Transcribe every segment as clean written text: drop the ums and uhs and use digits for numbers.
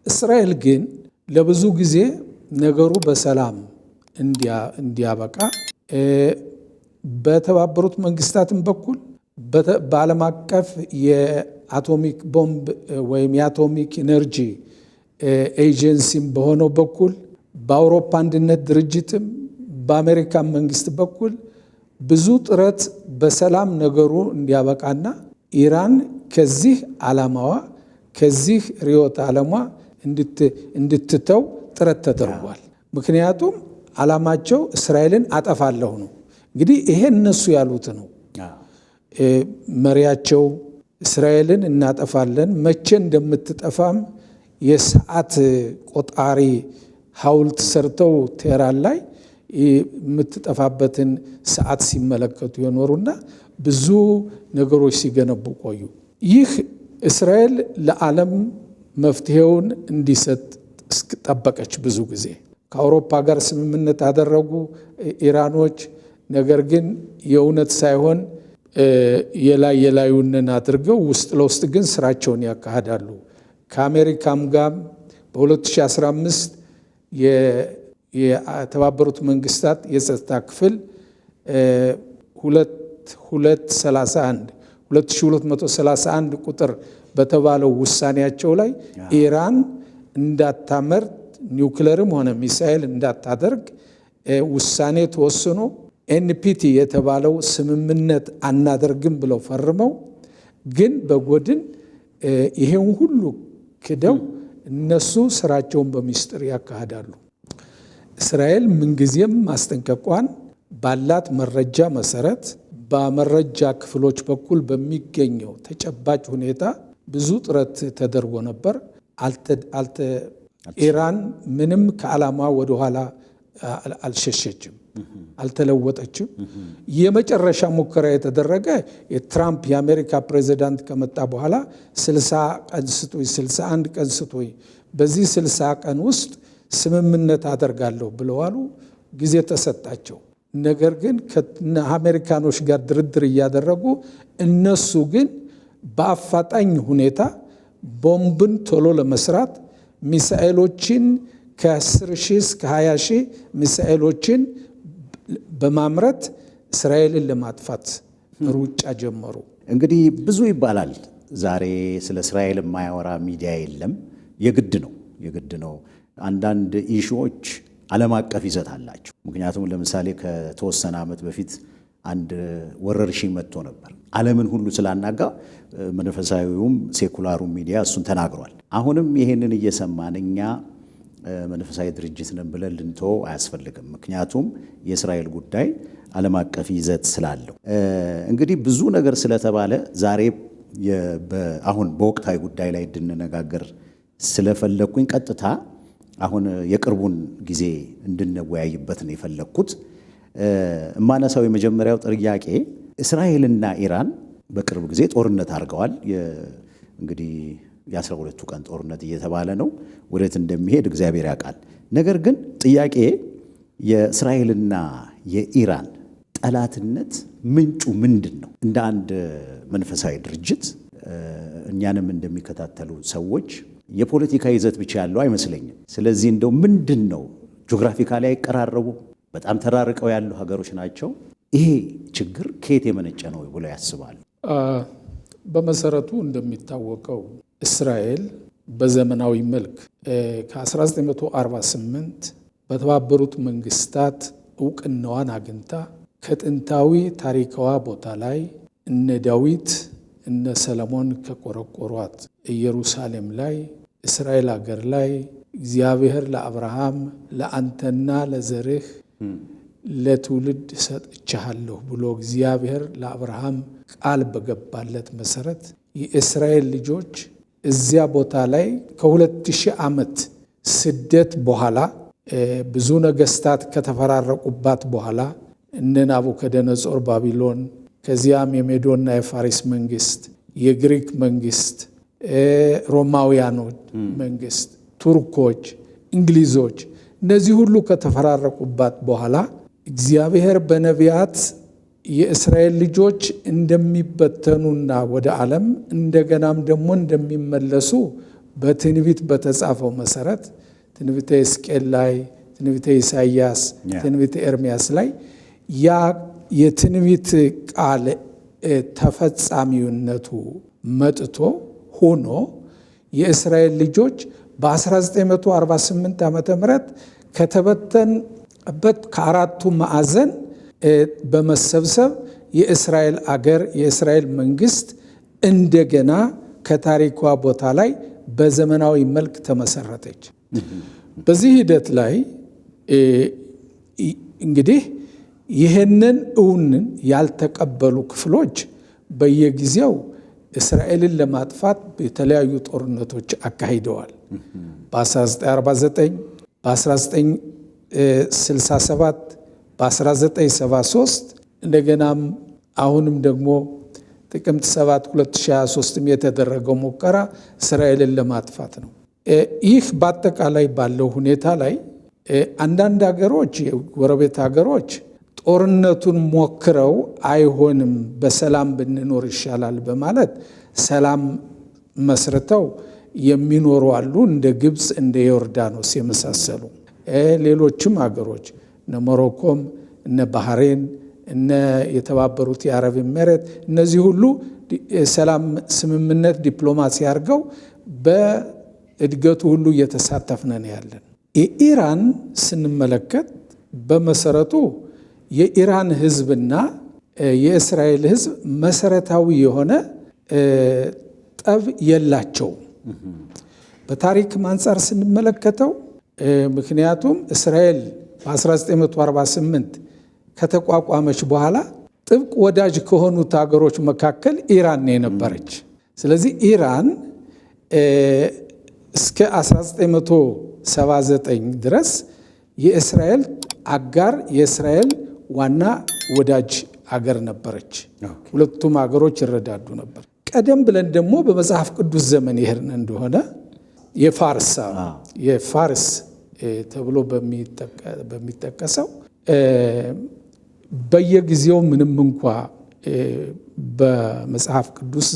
እስራኤል ግን ለብዙ ጊዜ ነገሩ በሰላም እንዲያበቃ በተባበሩት መንግስታትም በኩል በዓለም አቀፍ የአቶሚክ ቦምብ ወይም የአቶሚክ ኢነርጂ ኤጀንሲም በሆነው በኩል በአውሮፓ አንድነት ድርጅትም በአሜሪካን መንግስት በኩል ብዙ ጥረት በሰላም ነገሩ እንዲያበቃና ኢራን ከዚህ ዓላማዋ ከዚህ ርዕዮተ ዓለሟ እንድትተው ጥረት ተደርጓል። ምክንያቱም ዓላማቸው እስራኤልን አጠፋለሁ ነው። እንግዲህ ይሄ እነሱ ያሉት ነው። መሪያቸው እስራኤልን እናጠፋለን፣ መቼ እንደምትጠፋም የሰዓት ቆጣሪ ሐውልት ሰርተው ቴህራን ላይ የምትጠፋበትን ሰዓት ሲመለከቱ የኖሩና ብዙ ነገሮች ሲገነቡ ቆዩ። ይህ እስራኤል ለዓለም መፍትሄውን እንዲሰጥ ጠበቀች። ብዙ ጊዜ ከአውሮፓ ጋር ስምምነት አደረጉ ኢራኖች። ነገር ግን የእውነት ሳይሆን የላዩንን አድርገው ውስጥ ለውስጥ ግን ስራቸውን ያካሂዳሉ። ከአሜሪካም ጋር በ2015 የተባበሩት መንግስታት የጸጥታ ክፍል 2231 ቁጥር በተባለው ውሳኔያቸው ላይ ኢራን እንዳታመርት ኒውክሌርም ሆነ ሚሳኤል እንዳታደርግ ውሳኔ ተወስኖ ኤንፒቲ የተባለው ስምምነት አናደርግም ብለው ፈርመው ግን በጎድን ይሄን ሁሉ ክደው እነሱ ስራቸውን በሚስጥር ያካሂዳሉ። እስራኤል ምንጊዜም ማስጠንቀቋን ባላት መረጃ መሰረት በመረጃ ክፍሎች በኩል በሚገኘው ተጨባጭ ሁኔታ ብዙ ጥረት ተደርጎ ነበር። ኢራን ምንም ከዓላማ ወደኋላ አልሸሸችም፣ አልተለወጠችም። የመጨረሻ ሙከራ የተደረገ የትራምፕ የአሜሪካ ፕሬዚዳንት ከመጣ በኋላ 61 ቀን ስጡኝ፣ በዚህ 60 ቀን ውስጥ ስምምነት አደርጋለሁ ብለዋሉ። ጊዜ ተሰጣቸው። ነገር ግን ከአሜሪካኖች ጋር ድርድር እያደረጉ እነሱ ግን በአፋጣኝ ሁኔታ ቦምብን ቶሎ ለመስራት ሚሳኤሎችን ከ10 ሺህ እስከ 20 ሺህ ሚሳኤሎችን በማምረት እስራኤልን ለማጥፋት ሩጫ ጀመሩ። እንግዲህ ብዙ ይባላል። ዛሬ ስለ እስራኤል የማያወራ ሚዲያ የለም። የግድ ነው። አንዳንድ ኢሹዎች ዓለም አቀፍ ይዘት አላቸው። ምክንያቱም ለምሳሌ ከተወሰነ ዓመት በፊት አንድ ወረርሽኝ መጥቶ ነበር። ዓለምን ሁሉ ስላናጋ መንፈሳዊውም ሴኩላሩም ሚዲያ እሱን ተናግሯል። አሁንም ይሄንን እየሰማን እኛ መንፈሳዊ ድርጅት ነን ብለን ልንተወው አያስፈልግም። ምክንያቱም የእስራኤል ጉዳይ ዓለም አቀፍ ይዘት ስላለው እንግዲህ ብዙ ነገር ስለተባለ ዛሬ አሁን በወቅታዊ ጉዳይ ላይ እንድንነጋገር ስለፈለግኩኝ ቀጥታ አሁን የቅርቡን ጊዜ እንድንወያይበት ነው የፈለግኩት። እማነሳው የመጀመሪያው ጥያቄ እስራኤልና ኢራን በቅርብ ጊዜ ጦርነት አድርገዋል። እንግዲህ የ12ቱ ቀን ጦርነት እየተባለ ነው። ወዴት እንደሚሄድ እግዚአብሔር ያውቃል። ነገር ግን ጥያቄ የእስራኤልና የኢራን ጠላትነት ምንጩ ምንድን ነው? እንደ አንድ መንፈሳዊ ድርጅት እኛንም እንደሚከታተሉ ሰዎች የፖለቲካ ይዘት ብቻ ያለው አይመስለኝም። ስለዚህ እንደው ምንድን ነው? ጂኦግራፊካሊ አይቀራረቡ፣ በጣም ተራርቀው ያሉ ሀገሮች ናቸው። ይሄ ችግር ከየት የመነጨ ነው ብለው ያስባሉ? በመሰረቱ እንደሚታወቀው እስራኤል በዘመናዊ መልክ ከ1948 በተባበሩት መንግስታት እውቅናዋን አግኝታ ከጥንታዊ ታሪካዋ ቦታ ላይ እነ ዳዊት እነ ሰለሞን ከቆረቆሯት ኢየሩሳሌም ላይ እስራኤል ሀገር ላይ እግዚአብሔር ለአብርሃም ለአንተና ለዘርህ ለትውልድ ሰጥቻለሁ ብሎ እግዚአብሔር ለአብርሃም ቃል በገባለት መሰረት የእስራኤል ልጆች እዚያ ቦታ ላይ ከ2000 ዓመት ስደት በኋላ ብዙ ነገስታት ከተፈራረቁባት በኋላ እነ ናቡከደነጾር ባቢሎን፣ ከዚያም የሜዶና የፋሪስ መንግስት፣ የግሪክ መንግስት፣ ሮማውያኖች መንግስት፣ ቱርኮች፣ እንግሊዞች እነዚህ ሁሉ ከተፈራረቁባት በኋላ እግዚአብሔር በነቢያት የእስራኤል ልጆች እንደሚበተኑና ወደ ዓለም እንደገናም ደግሞ እንደሚመለሱ በትንቢት በተጻፈው መሰረት ትንቢተ ሕዝቅኤል ላይ፣ ትንቢተ ኢሳይያስ፣ ትንቢተ ኤርምያስ ላይ ያ የትንቢት ቃል ተፈጻሚነቱ መጥቶ ሆኖ የእስራኤል ልጆች በ1948 ዓመተ ምህረት ከተበተንበት ከአራቱ ማዕዘን በመሰብሰብ የእስራኤል አገር የእስራኤል መንግስት እንደገና ከታሪኳ ቦታ ላይ በዘመናዊ መልክ ተመሰረተች። በዚህ ሂደት ላይ እንግዲህ ይህንን እውንን ያልተቀበሉ ክፍሎች በየጊዜው እስራኤልን ለማጥፋት የተለያዩ ጦርነቶች አካሂደዋል። በ1949፣ በ1967፣ በ1973 እንደገናም አሁንም ደግሞ ጥቅምት 7 2023 የተደረገው ሙከራ እስራኤልን ለማጥፋት ነው። ይህ በአጠቃላይ ባለው ሁኔታ ላይ አንዳንድ ሀገሮች የጎረቤት ሀገሮች ጦርነቱን ሞክረው አይሆንም በሰላም ብንኖር ይሻላል በማለት ሰላም መስርተው የሚኖሩ አሉ። እንደ ግብፅ፣ እንደ ዮርዳኖስ የመሳሰሉ ሌሎችም ሀገሮች እነ ሞሮኮም፣ እነ ባህሬን፣ እነ የተባበሩት የአረብ ኤሚሬት እነዚህ ሁሉ ሰላም ስምምነት ዲፕሎማሲ አድርገው በእድገቱ ሁሉ እየተሳተፍን ነው ያለን። የኢራን ስንመለከት በመሰረቱ የኢራን ህዝብና የእስራኤል ህዝብ መሰረታዊ የሆነ ጠብ የላቸውም። በታሪክ አንጻር ስንመለከተው ምክንያቱም እስራኤል በ1948 ከተቋቋመች በኋላ ጥብቅ ወዳጅ ከሆኑት ሀገሮች መካከል ኢራን የነበረች። ስለዚህ ኢራን እስከ 1979 ድረስ የእስራኤል አጋር የእስራኤል ዋና ወዳጅ አገር ነበረች። ሁለቱም ሀገሮች ይረዳዱ ነበር። ቀደም ብለን ደግሞ በመጽሐፍ ቅዱስ ዘመን ይሄርን እንደሆነ የፋርስ ተብሎ በሚጠቀሰው በየጊዜው ምንም እንኳ በመጽሐፍ ቅዱስ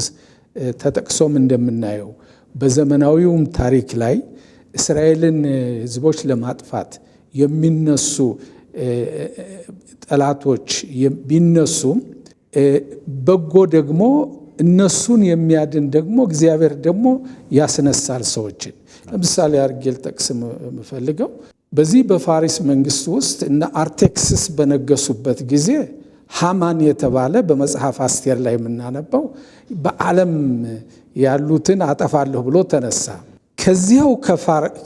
ተጠቅሶም እንደምናየው በዘመናዊውም ታሪክ ላይ እስራኤልን ህዝቦች ለማጥፋት የሚነሱ ጠላቶች ቢነሱም በጎ ደግሞ እነሱን የሚያድን ደግሞ እግዚአብሔር ደግሞ ያስነሳል ሰዎችን። ለምሳሌ አድርጌ ልጠቅስ የምፈልገው በዚህ በፋሪስ መንግስት ውስጥ እነ አርቴክስስ በነገሱበት ጊዜ ሃማን የተባለ በመጽሐፍ አስቴር ላይ የምናነበው በዓለም ያሉትን አጠፋለሁ ብሎ ተነሳ። ከዚያው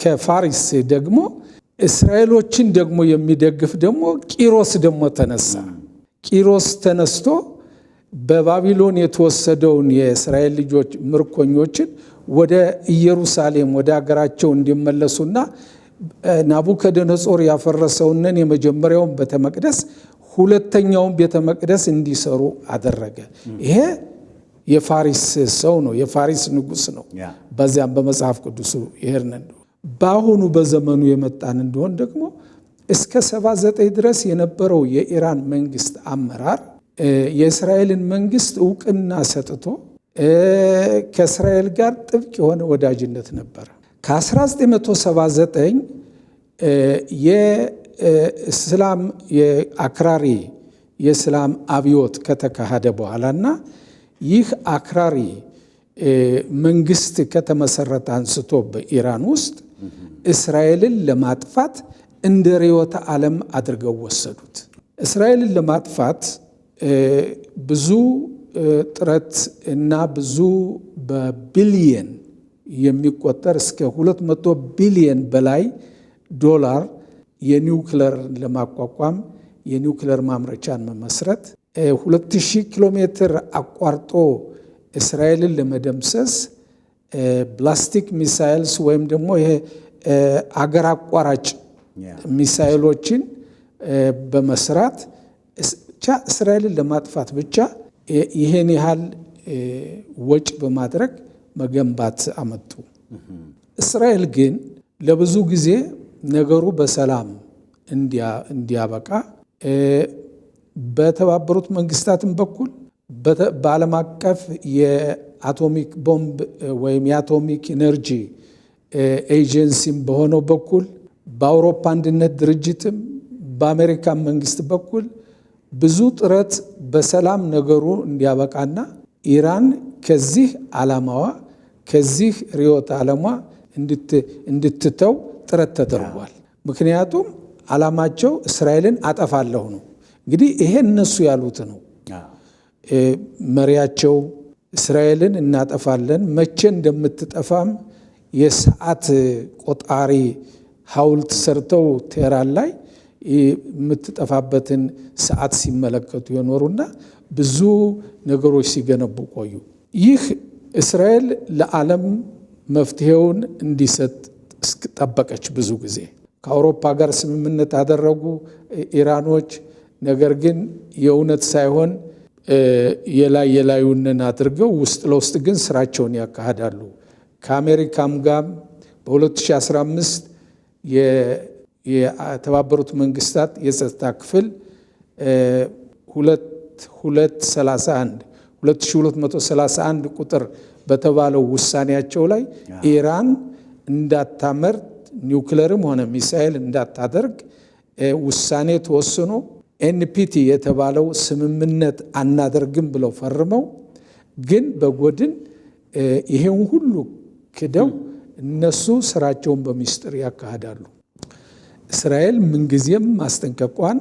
ከፋሪስ ደግሞ እስራኤሎችን ደግሞ የሚደግፍ ደግሞ ቂሮስ ደግሞ ተነሳ። ቂሮስ ተነስቶ በባቢሎን የተወሰደውን የእስራኤል ልጆች ምርኮኞችን ወደ ኢየሩሳሌም ወደ ሀገራቸው እንዲመለሱና ናቡከደነጾር ያፈረሰውንን የመጀመሪያውን ቤተ መቅደስ ሁለተኛውን ቤተ መቅደስ እንዲሰሩ አደረገ። ይሄ የፋሪስ ሰው ነው፣ የፋሪስ ንጉሥ ነው። በዚያም በመጽሐፍ ቅዱሱ ይሄርን በአሁኑ በዘመኑ የመጣን እንደሆን ደግሞ እስከ 79 ድረስ የነበረው የኢራን መንግስት አመራር የእስራኤልን መንግስት እውቅና ሰጥቶ ከእስራኤል ጋር ጥብቅ የሆነ ወዳጅነት ነበረ። ከ1979 የእስላም የአክራሪ የእስላም አብዮት ከተካሄደ በኋላና ይህ አክራሪ መንግስት ከተመሰረተ አንስቶ በኢራን ውስጥ እስራኤልን ለማጥፋት እንደ ርዕዮተ ዓለም አድርገው ወሰዱት። እስራኤልን ለማጥፋት ብዙ ጥረት እና ብዙ በቢሊየን የሚቆጠር እስከ 200 ቢሊየን በላይ ዶላር የኒውክለር ለማቋቋም የኒውክለር ማምረቻን መመስረት 2000 ኪሎ ሜትር አቋርጦ እስራኤልን ለመደምሰስ ብላስቲክ ሚሳይልስ ወይም ደግሞ ይሄ አገር አቋራጭ ሚሳይሎችን በመስራት ብቻ እስራኤልን ለማጥፋት ብቻ ይሄን ያህል ወጪ በማድረግ መገንባት አመጡ። እስራኤል ግን ለብዙ ጊዜ ነገሩ በሰላም እንዲያበቃ በተባበሩት መንግስታትም በኩል በዓለም አቀፍ የአቶሚክ ቦምብ ወይም የአቶሚክ ኢነርጂ ኤጀንሲም በሆነው በኩል በአውሮፓ አንድነት ድርጅትም በአሜሪካን መንግስት በኩል ብዙ ጥረት በሰላም ነገሩ እንዲያበቃና ኢራን ከዚህ ዓላማዋ ከዚህ ርዕዮተ ዓለሟ እንድትተው ጥረት ተደርጓል። ምክንያቱም ዓላማቸው እስራኤልን አጠፋለሁ ነው። እንግዲህ ይሄ እነሱ ያሉት ነው። መሪያቸው እስራኤልን እናጠፋለን፣ መቼ እንደምትጠፋም የሰዓት ቆጣሪ ሐውልት ሰርተው ቴህራን ላይ የምትጠፋበትን ሰዓት ሲመለከቱ የኖሩና ብዙ ነገሮች ሲገነቡ ቆዩ። ይህ እስራኤል ለዓለም መፍትሄውን እንዲሰጥ ጠበቀች። ብዙ ጊዜ ከአውሮፓ ጋር ስምምነት አደረጉ ኢራኖች። ነገር ግን የእውነት ሳይሆን የላዩንን አድርገው ውስጥ ለውስጥ ግን ስራቸውን ያካሂዳሉ። ከአሜሪካም ጋር በ2015 የተባበሩት መንግስታት የጸጥታ ክፍል 2231 ቁጥር በተባለው ውሳኔያቸው ላይ ኢራን እንዳታመርት ኒውክለርም ሆነ ሚሳኤል እንዳታደርግ ውሳኔ ተወስኖ ኤንፒቲ የተባለው ስምምነት አናደርግም ብለው ፈርመው ግን በጎድን ይሄን ሁሉ ክደው እነሱ ስራቸውን በሚስጥር ያካሂዳሉ። እስራኤል ምንጊዜም ማስጠንቀቋን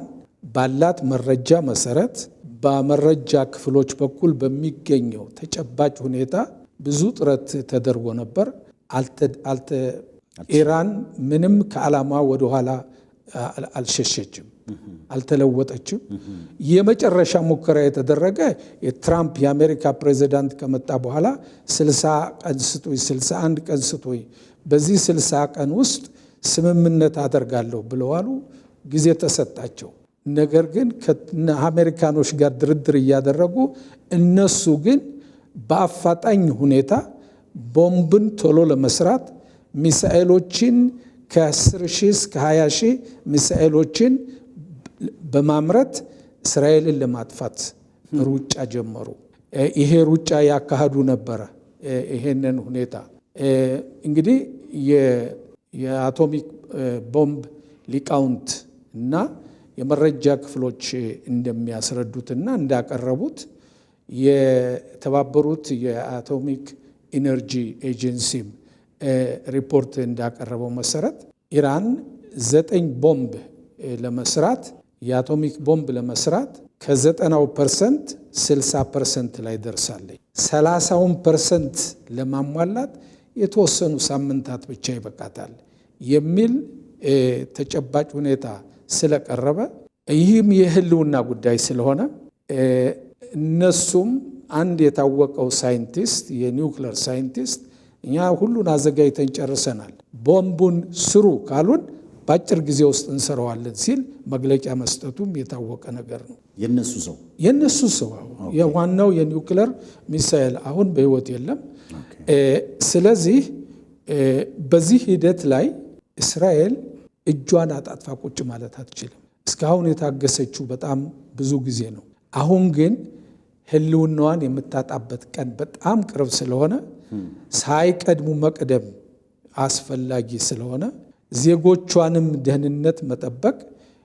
ባላት መረጃ መሰረት በመረጃ ክፍሎች በኩል በሚገኘው ተጨባጭ ሁኔታ ብዙ ጥረት ተደርጎ ነበር። ኢራን ምንም ከዓላማ ወደኋላ አልሸሸችም፣ አልተለወጠችም። የመጨረሻ ሙከራ የተደረገ የትራምፕ የአሜሪካ ፕሬዚዳንት ከመጣ በኋላ 60 ቀን ስጡኝ፣ 61 ቀን ስጡኝ፣ በዚህ 60 ቀን ውስጥ ስምምነት አደርጋለሁ ብለዋሉ። ጊዜ ተሰጣቸው። ነገር ግን ከአሜሪካኖች ጋር ድርድር እያደረጉ እነሱ ግን በአፋጣኝ ሁኔታ ቦምብን ቶሎ ለመስራት ሚሳኤሎችን ከ10 ሺህ እስከ 20 ሺህ ሚሳኤሎችን በማምረት እስራኤልን ለማጥፋት ሩጫ ጀመሩ። ይሄ ሩጫ ያካሂዱ ነበረ። ይሄንን ሁኔታ እንግዲህ የአቶሚክ ቦምብ ሊቃውንት እና የመረጃ ክፍሎች እንደሚያስረዱትና እንዳቀረቡት የተባበሩት የአቶሚክ ኢነርጂ ኤጀንሲም ሪፖርት እንዳቀረበው መሰረት ኢራን 9 ቦምብ ለመስራት የአቶሚክ ቦምብ ለመስራት ከ90% 60% ላይ ደርሳለች። 30% ለማሟላት የተወሰኑ ሳምንታት ብቻ ይበቃታል የሚል ተጨባጭ ሁኔታ ስለቀረበ ይህም የህልውና ጉዳይ ስለሆነ እነሱም አንድ የታወቀው ሳይንቲስት የኒውክለር ሳይንቲስት እኛ ሁሉን አዘጋጅተን ጨርሰናል፣ ቦምቡን ስሩ ካሉን በአጭር ጊዜ ውስጥ እንሰራዋለን ሲል መግለጫ መስጠቱም የታወቀ ነገር ነው። የነሱ ሰው የዋናው የኒውክለር ሚሳኤል አሁን በህይወት የለም። ስለዚህ በዚህ ሂደት ላይ እስራኤል እጇን አጣጥፋ ቁጭ ማለት አትችልም። እስካሁን የታገሰችው በጣም ብዙ ጊዜ ነው። አሁን ግን ህልውናዋን የምታጣበት ቀን በጣም ቅርብ ስለሆነ ሳይቀድሙ መቅደም አስፈላጊ ስለሆነ ዜጎቿንም ደህንነት መጠበቅ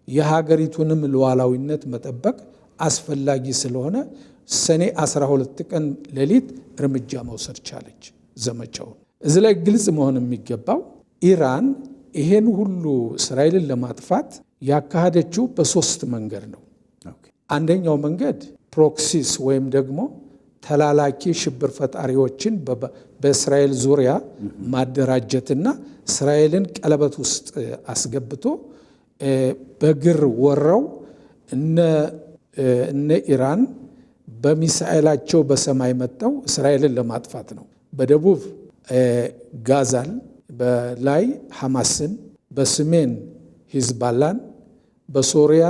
የሀገሪቱንም ሉዓላዊነት መጠበቅ አስፈላጊ ስለሆነ ሰኔ 12 ቀን ሌሊት እርምጃ መውሰድ ቻለች ዘመቻውን። እዚህ ላይ ግልጽ መሆን የሚገባው ኢራን ይሄን ሁሉ እስራኤልን ለማጥፋት ያካሄደችው በሶስት መንገድ ነው። አንደኛው መንገድ ፕሮክሲስ ወይም ደግሞ ተላላኪ ሽብር ፈጣሪዎችን በእስራኤል ዙሪያ ማደራጀትና እስራኤልን ቀለበት ውስጥ አስገብቶ በግር ወረው እነ ኢራን በሚሳኤላቸው በሰማይ መጥተው እስራኤልን ለማጥፋት ነው። በደቡብ ጋዛን በላይ ሐማስን፣ በሰሜን ሂዝባላን፣ በሶሪያ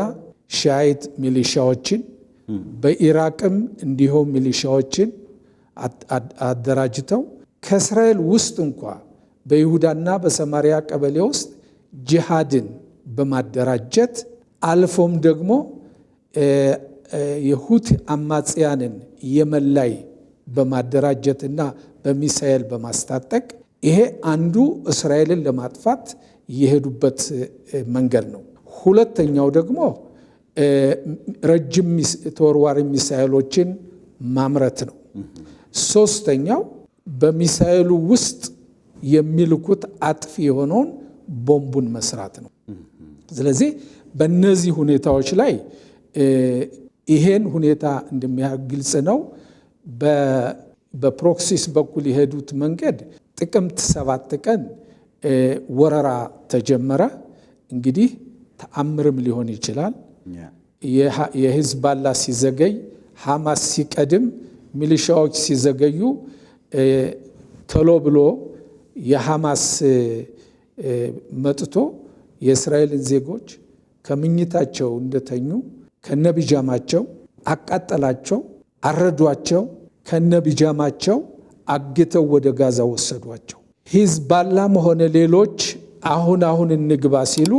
ሻይት ሚሊሻዎችን፣ በኢራቅም እንዲሁም ሚሊሻዎችን አደራጅተው ከእስራኤል ውስጥ እንኳ በይሁዳና በሰማሪያ ቀበሌ ውስጥ ጂሃድን በማደራጀት አልፎም ደግሞ የሁቲ አማጽያንን የመን ላይ በማደራጀትና በሚሳኤል በማስታጠቅ ይሄ አንዱ እስራኤልን ለማጥፋት የሄዱበት መንገድ ነው። ሁለተኛው ደግሞ ረጅም ተወርዋሪ ሚሳኤሎችን ማምረት ነው። ሶስተኛው በሚሳኤሉ ውስጥ የሚልኩት አጥፊ የሆነውን ቦምቡን መስራት ነው። ስለዚህ በእነዚህ ሁኔታዎች ላይ ይሄን ሁኔታ እንደሚያህል ግልጽ ነው። በፕሮክሲስ በኩል የሄዱት መንገድ ጥቅምት 7 ቀን ወረራ ተጀመረ። እንግዲህ ተአምርም ሊሆን ይችላል። የሂዝቦላ ሲዘገይ፣ ሐማስ ሲቀድም፣ ሚሊሻዎች ሲዘገዩ ቶሎ ብሎ የሐማስ መጥቶ የእስራኤልን ዜጎች ከምኝታቸው እንደተኙ ከነቢጃማቸው አቃጠላቸው፣ አረዷቸው፣ ከነቢጃማቸው አግተው ወደ ጋዛ ወሰዷቸው። ሂዝቦላም ሆነ ሌሎች አሁን እንግባ ሲሉ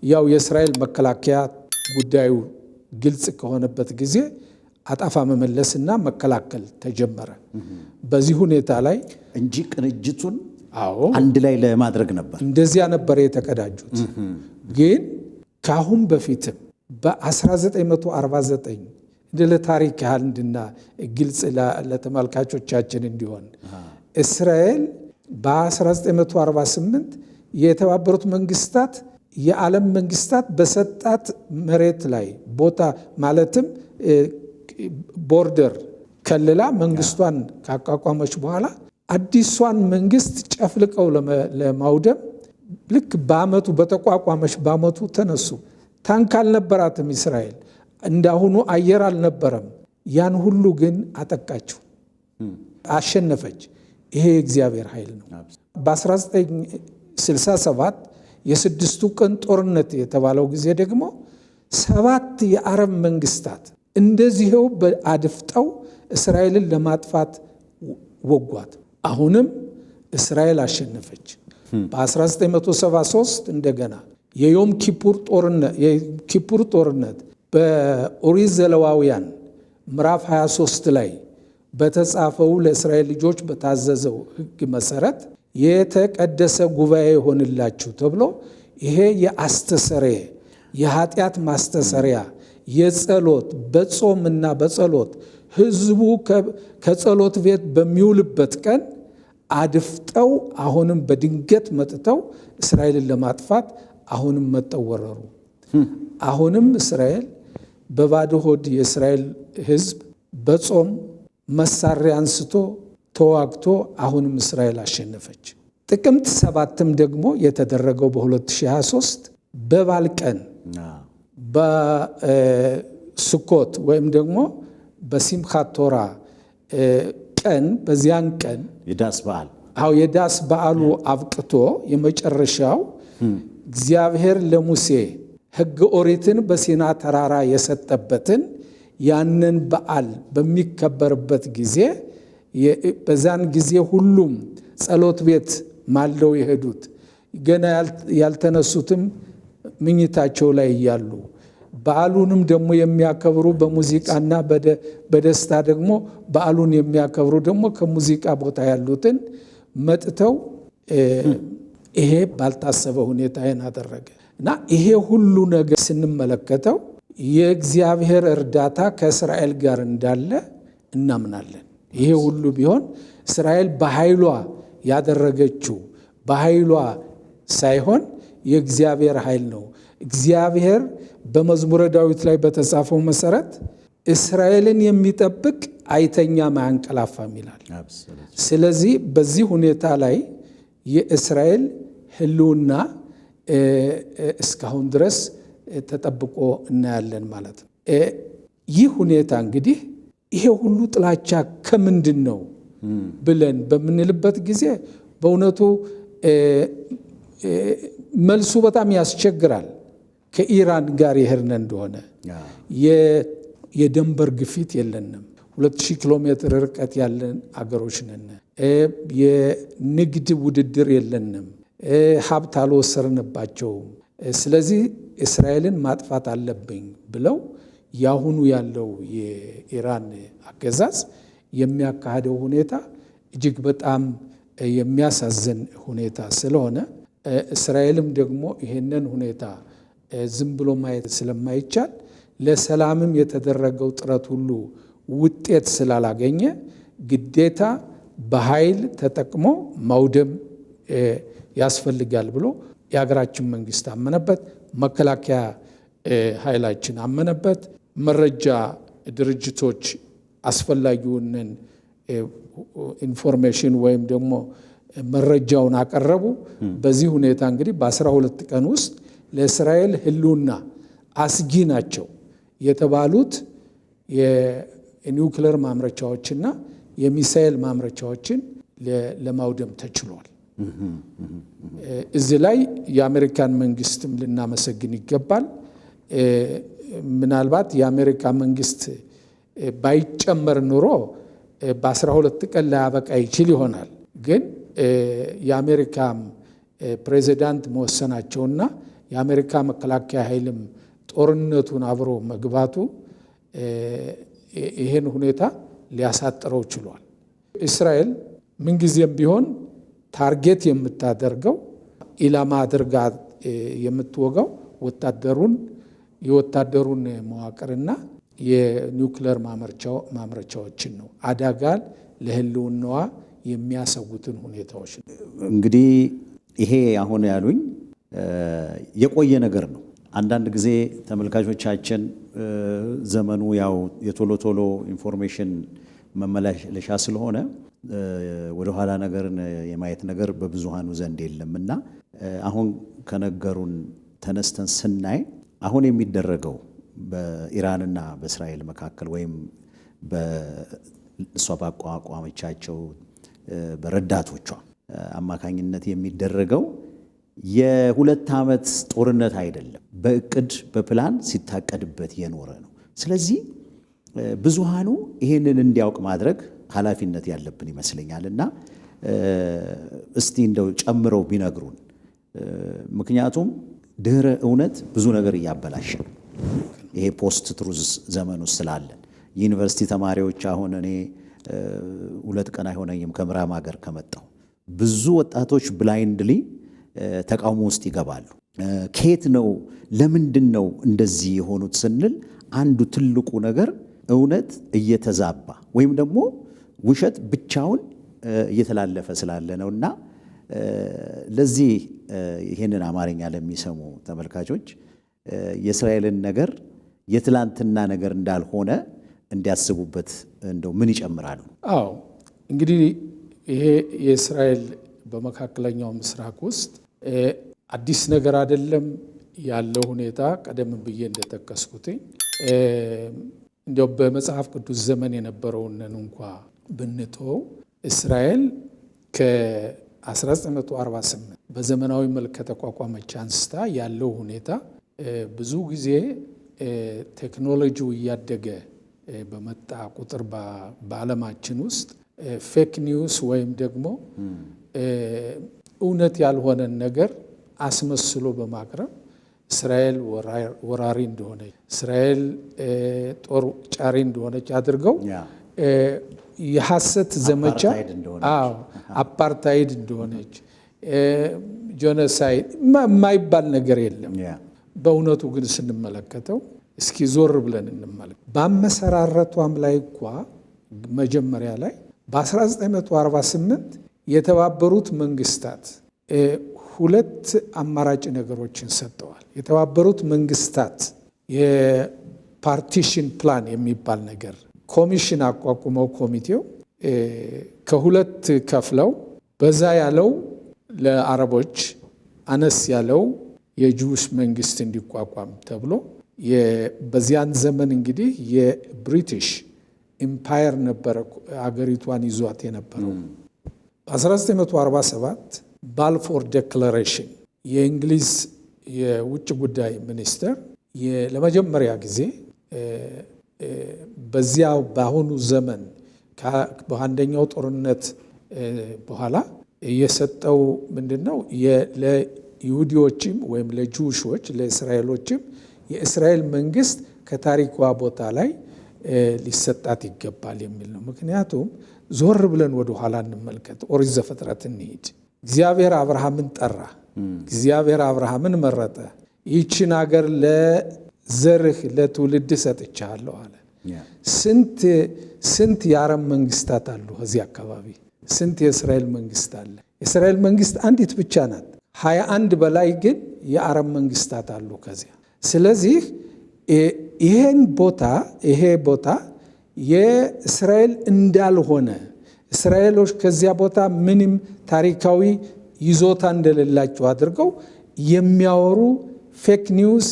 ያው የእስራኤል መከላከያ ጉዳዩ ግልጽ ከሆነበት ጊዜ አጣፋ መመለስና መከላከል ተጀመረ። በዚህ ሁኔታ ላይ እንጂ ቅንጅቱን አንድ ላይ ለማድረግ ነበር፣ እንደዚያ ነበር የተቀዳጁት። ግን ካሁን በፊትም በ1949 እንደ ለታሪክ ያህል እንድና ግልጽ ለተመልካቾቻችን እንዲሆን እስራኤል በ1948 የተባበሩት መንግስታት የዓለም መንግስታት በሰጣት መሬት ላይ ቦታ ማለትም ቦርደር ከልላ መንግስቷን ካቋቋመች በኋላ አዲሷን መንግስት ጨፍልቀው ለማውደም ልክ በአመቱ በተቋቋመች በአመቱ ተነሱ። ታንክ አልነበራትም እስራኤል፣ እንዳሁኑ አየር አልነበረም። ያን ሁሉ ግን አጠቃችው፣ አሸነፈች። ይሄ የእግዚአብሔር ኃይል ነው። በ1967 የስድስቱ ቀን ጦርነት የተባለው ጊዜ ደግሞ 7 የአረብ መንግስታት እንደዚህው አድፍጠው እስራኤልን ለማጥፋት ወጓት። አሁንም እስራኤል አሸነፈች። በ1973 እንደገና የዮም ኪፑር ጦርነት በኦሪት ዘሌዋውያን ምዕራፍ 23 ላይ በተጻፈው ለእስራኤል ልጆች በታዘዘው ሕግ መሰረት የተቀደሰ ጉባኤ ይሆንላችሁ ተብሎ ይሄ የአስተሰሪያ የኃጢአት ማስተሰሪያ የጸሎት በጾምና በጸሎት ህዝቡ ከጸሎት ቤት በሚውልበት ቀን አድፍጠው አሁንም በድንገት መጥተው እስራኤልን ለማጥፋት አሁንም መጥተው ወረሩ። አሁንም እስራኤል በባዶ ሆድ የእስራኤል ህዝብ በጾም መሳሪያ አንስቶ ተዋግቶ አሁንም እስራኤል አሸነፈች። ጥቅምት 7ም ደግሞ የተደረገው በ2023 በበዓል ቀን በስኮት ወይም ደግሞ በሲምኻት ቶራ ቀን በዚያን ቀን የዳስ በዓሉ አብቅቶ የመጨረሻው እግዚአብሔር ለሙሴ ሕገ ኦሪትን በሲና ተራራ የሰጠበትን ያንን በዓል በሚከበርበት ጊዜ በዛን ጊዜ ሁሉም ጸሎት ቤት ማለው የሄዱት ገና ያልተነሱትም ምኝታቸው ላይ እያሉ በዓሉንም ደግሞ የሚያከብሩ በሙዚቃና በደስታ ደግሞ በዓሉን የሚያከብሩ ደግሞ ከሙዚቃ ቦታ ያሉትን መጥተው ይሄ ባልታሰበ ሁኔታ አደረገ እና ይሄ ሁሉ ነገር ስንመለከተው የእግዚአብሔር እርዳታ ከእስራኤል ጋር እንዳለ እናምናለን። ይሄ ሁሉ ቢሆን እስራኤል በኃይሏ ያደረገችው በኃይሏ ሳይሆን የእግዚአብሔር ኃይል ነው። እግዚአብሔር በመዝሙረ ዳዊት ላይ በተጻፈው መሰረት እስራኤልን የሚጠብቅ አይተኛም አያንቀላፋም ይላል። ስለዚህ በዚህ ሁኔታ ላይ የእስራኤል ሕልውና እስካሁን ድረስ ተጠብቆ እናያለን ማለት ነው። ይህ ሁኔታ እንግዲህ ይሄ ሁሉ ጥላቻ ከምንድን ነው ብለን በምንልበት ጊዜ በእውነቱ መልሱ በጣም ያስቸግራል። ከኢራን ጋር የሄድን እንደሆነ የድንበር ግፊት የለንም። 2000 ኪሎ ሜትር ርቀት ያለን አገሮች ነን። የንግድ ውድድር የለንም። ሀብት አልወሰርንባቸውም። ስለዚህ እስራኤልን ማጥፋት አለብኝ ብለው ያሁኑ ያለው የኢራን አገዛዝ የሚያካሄደው ሁኔታ እጅግ በጣም የሚያሳዝን ሁኔታ ስለሆነ እስራኤልም ደግሞ ይሄንን ሁኔታ ዝም ብሎ ማየት ስለማይቻል ለሰላምም የተደረገው ጥረት ሁሉ ውጤት ስላላገኘ ግዴታ በኃይል ተጠቅሞ ማውደም ያስፈልጋል ብሎ የሀገራችን መንግስት አመነበት። መከላከያ ኃይላችን አመነበት። መረጃ ድርጅቶች አስፈላጊውን ኢንፎርሜሽን ወይም ደግሞ መረጃውን አቀረቡ። በዚህ ሁኔታ እንግዲህ በ12 ቀን ውስጥ ለእስራኤል ሕልውና አስጊ ናቸው የተባሉት የኒውክሌር ማምረቻዎችና የሚሳኤል ማምረቻዎችን ለማውደም ተችሏል። እዚህ ላይ የአሜሪካን መንግስትም ልናመሰግን ይገባል። ምናልባት የአሜሪካ መንግስት ባይጨመር ኑሮ በ12 ቀን ላያበቃ ይችል ይሆናል። ግን የአሜሪካም ፕሬዚዳንት መወሰናቸውና የአሜሪካ መከላከያ ኃይልም ጦርነቱን አብሮ መግባቱ ይህን ሁኔታ ሊያሳጥረው ችሏል። እስራኤል ምንጊዜም ቢሆን ታርጌት የምታደርገው ኢላማ አድርጋ የምትወጋው የወታደሩን መዋቅርና የኒውክሌር ማምረቻዎችን ነው። አደጋ ለሕልውናዋ የሚያሰጉትን ሁኔታዎች ነው። እንግዲህ ይሄ አሁን ያሉኝ የቆየ ነገር ነው። አንዳንድ ጊዜ ተመልካቾቻችን ዘመኑ ያው የቶሎ ቶሎ ኢንፎርሜሽን መመላለሻ ስለሆነ ወደኋላ ነገርን የማየት ነገር በብዙሃኑ ዘንድ የለም እና አሁን ከነገሩን ተነስተን ስናይ አሁን የሚደረገው በኢራንና በእስራኤል መካከል ወይም በእሷ ባቋቋመቻቸው በረዳቶቿ አማካኝነት የሚደረገው የ2 ዓመት ጦርነት አይደለም። በእቅድ በፕላን ሲታቀድበት የኖረ ነው። ስለዚህ ብዙሃኑ ይህንን እንዲያውቅ ማድረግ ኃላፊነት ያለብን ይመስለኛል እና እስቲ እንደው ጨምረው ቢነግሩን። ምክንያቱም ድህረ እውነት ብዙ ነገር እያበላሸ ይሄ ፖስት ትሩዝ ዘመን ውስጥ ስላለን ዩኒቨርሲቲ ተማሪዎች አሁን እኔ 2 ቀን አይሆነኝም ከምዕራብ ሀገር ከመጣሁ ብዙ ወጣቶች ብላይንድሊ ተቃውሞ ውስጥ ይገባሉ። ከየት ነው ለምንድን ነው እንደዚህ የሆኑት ስንል አንዱ ትልቁ ነገር እውነት እየተዛባ ወይም ደግሞ ውሸት ብቻውን እየተላለፈ ስላለ ነውና ለዚህ ይህንን አማርኛ ለሚሰሙ ተመልካቾች የእስራኤልን ነገር የትላንትና ነገር እንዳልሆነ እንዲያስቡበት እንደው ምን ይጨምራሉ? አዎ እንግዲህ ይሄ የእስራኤል በመካከለኛው ምስራቅ ውስጥ አዲስ ነገር አይደለም ያለው ሁኔታ። ቀደም ብዬ እንደጠቀስኩት እንዲያው በመጽሐፍ ቅዱስ ዘመን የነበረውን እንኳ ብንተው እስራኤል ከ1948 በዘመናዊ መልክ ከተቋቋመች አንስታ ያለው ሁኔታ ብዙ ጊዜ ቴክኖሎጂው እያደገ በመጣ ቁጥር በዓለማችን ውስጥ ፌክ ኒውስ ወይም ደግሞ እውነት ያልሆነን ነገር አስመስሎ በማቅረብ እስራኤል ወራሪ እንደሆነች፣ እስራኤል ጦር ጫሪ እንደሆነች አድርገው የሐሰት ዘመቻ አፓርታይድ እንደሆነች ጄኖሳይድ የማይባል ነገር የለም። በእውነቱ ግን ስንመለከተው እስኪ ዞር ብለን እንመለከት። በአመሰራረቷም ላይ እንኳ መጀመሪያ ላይ በ1948 የተባበሩት መንግስታት 2 አማራጭ ነገሮችን ሰጥተዋል። የተባበሩት መንግስታት የፓርቲሽን ፕላን የሚባል ነገር ኮሚሽን አቋቁመው ኮሚቴው ከ2 ከፍለው በዛ ያለው ለአረቦች አነስ ያለው የጁሽ መንግስት እንዲቋቋም ተብሎ በዚያን ዘመን እንግዲህ የብሪቲሽ ኢምፓየር ነበረ አገሪቷን ይዟት የነበረው። 1947 ባልፎር ዴክላሬሽን የእንግሊዝ የውጭ ጉዳይ ሚኒስትር ለመጀመሪያ ጊዜ በዚያው በአሁኑ ዘመን በአንደኛው ጦርነት በኋላ የሰጠው ምንድነው ለይሁዲዎችም ወይም ለጁሾች ለእስራኤሎችም የእስራኤል መንግስት ከታሪኳ ቦታ ላይ ሊሰጣት ይገባል የሚል ነው። ምክንያቱም ዞር ብለን ወደ ኋላ እንመልከት። ኦሪት ዘፍጥረት እንሂድ። እግዚአብሔር አብርሃምን ጠራ። እግዚአብሔር አብርሃምን መረጠ። ይህችን አገር ለዘርህ ለትውልድ ሰጥቻለሁ አለ። ስንት የአረብ መንግስታት አሉ? እዚህ አካባቢ ስንት የእስራኤል መንግስት አለ? የእስራኤል መንግስት አንዲት ብቻ ናት። 21 በላይ ግን የአረብ መንግስታት አሉ ከዚያ። ስለዚህ ይሄ ቦታ የእስራኤል እንዳልሆነ፣ እስራኤሎች ከዚያ ቦታ ምንም ታሪካዊ ይዞታ እንደሌላቸው አድርገው የሚያወሩ ፌክ ኒውስ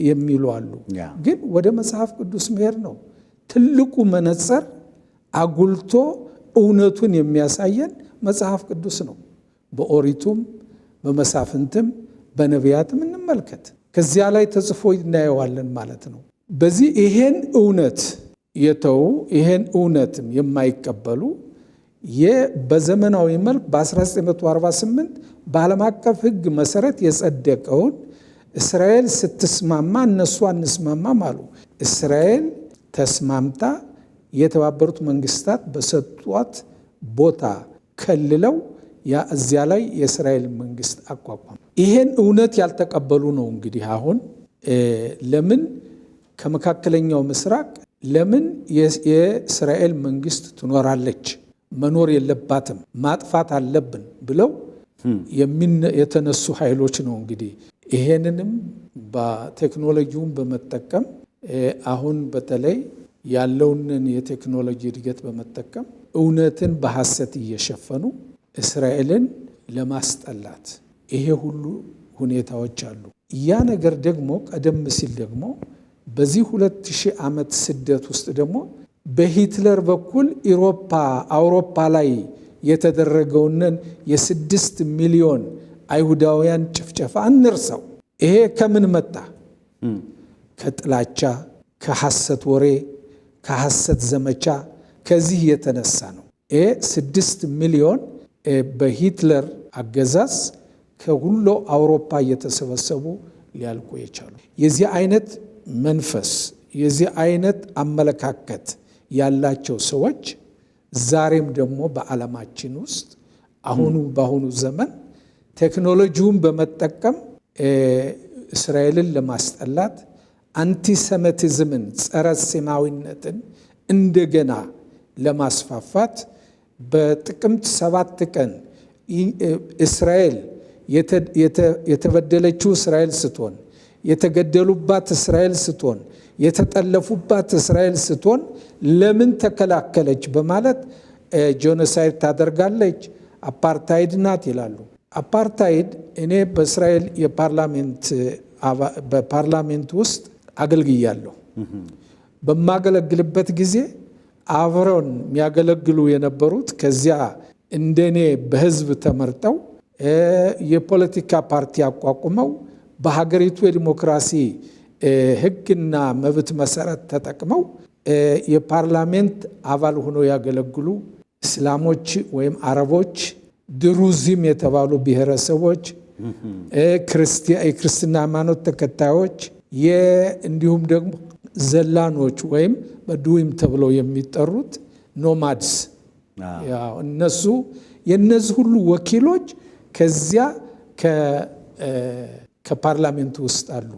የሚሉ አሉ። ግን ወደ መጽሐፍ ቅዱስ መሄድ ነው ትልቁ መነጽር። አጉልቶ እውነቱን የሚያሳየን መጽሐፍ ቅዱስ ነው። በኦሪቱም በመሳፍንትም በነቢያትም እንመልከት። ከዚያ ላይ ተጽፎ እናየዋለን ማለት ነው። በዚህ ይሄን እውነት የተው ይሄን እውነትም የማይቀበሉ በዘመናዊ መልክ በ1948 በዓለም አቀፍ ሕግ መሰረት የጸደቀውን እስራኤል ስትስማማ እነሱ አንስማማም አሉ። እስራኤል ተስማምታ የተባበሩት መንግስታት በሰጧት ቦታ ከልለው እዚያ ላይ የእስራኤል መንግስት አቋቋም። ይሄን እውነት ያልተቀበሉ ነው እንግዲህ አሁን ለምን ከመካከለኛው ምስራቅ ለምን የእስራኤል መንግስት ትኖራለች? መኖር የለባትም ማጥፋት አለብን ብለው የተነሱ ኃይሎች ነው እንግዲህ ይሄንንም በቴክኖሎጂውን በመጠቀም አሁን በተለይ ያለውን የቴክኖሎጂ እድገት በመጠቀም እውነትን በሐሰት እየሸፈኑ እስራኤልን ለማስጠላት ይሄ ሁሉ ሁኔታዎች አሉ። ያ ነገር ደግሞ ቀደም ሲል ደግሞ በዚህ 2000 ዓመት ስደት ውስጥ ደግሞ በሂትለር በኩል አውሮፓ ላይ የተደረገውን የ6 ሚሊዮን አይሁዳውያን ጭፍጨፋ አንርሳው። ይሄ ከምን መጣ? ከጥላቻ፣ ከሐሰት ወሬ፣ ከሐሰት ዘመቻ ከዚህ የተነሳ ነው። ይሄ 6 ሚሊዮን በሂትለር አገዛዝ ከሁሉ አውሮፓ እየተሰበሰቡ ሊያልቁ የቻሉ የዚህ አይነት መንፈስ የዚህ አይነት አመለካከት ያላቸው ሰዎች ዛሬም ደግሞ በዓለማችን ውስጥ በአሁኑ ዘመን ቴክኖሎጂውን በመጠቀም እስራኤልን ለማስጠላት አንቲሰሚቲዝምን፣ ጸረ ሴማዊነትን እንደገና ለማስፋፋት በጥቅምት 7 ቀን እስራኤል የተበደለችው እስራኤል ስትሆን፣ የተገደሉባት እስራኤል ስትሆን፣ የተጠለፉባት እስራኤል ስትሆን ለምን ተከላከለች በማለት ጄኖሳይድ ታደርጋለች፣ አፓርታይድ ናት ይላሉ። አፓርታይድ እኔ በእስራኤል በፓርላሜንት ውስጥ አገልግያለሁ። በማገለግልበት ጊዜ አብረውን የሚያገለግሉ የነበሩት ከዚያ እንደኔ በህዝብ ተመርጠው የፖለቲካ ፓርቲ አቋቁመው በሀገሪቱ የዲሞክራሲ ህግና መብት መሰረት ተጠቅመው የፓርላሜንት አባል ሆነው ያገለግሉ እስላሞች ወይም አረቦች፣ ድሩዚም የተባሉ ብሔረሰቦች፣ የክርስትና ሃይማኖት ተከታዮች፣ እንዲሁም ደግሞ ዘላኖች ወይም በዱዊም ተብለው የሚጠሩት ኖማድስ፣ እነሱ የነዚህ ሁሉ ወኪሎች ከዚያ ከፓርላሜንቱ ውስጥ አሉ።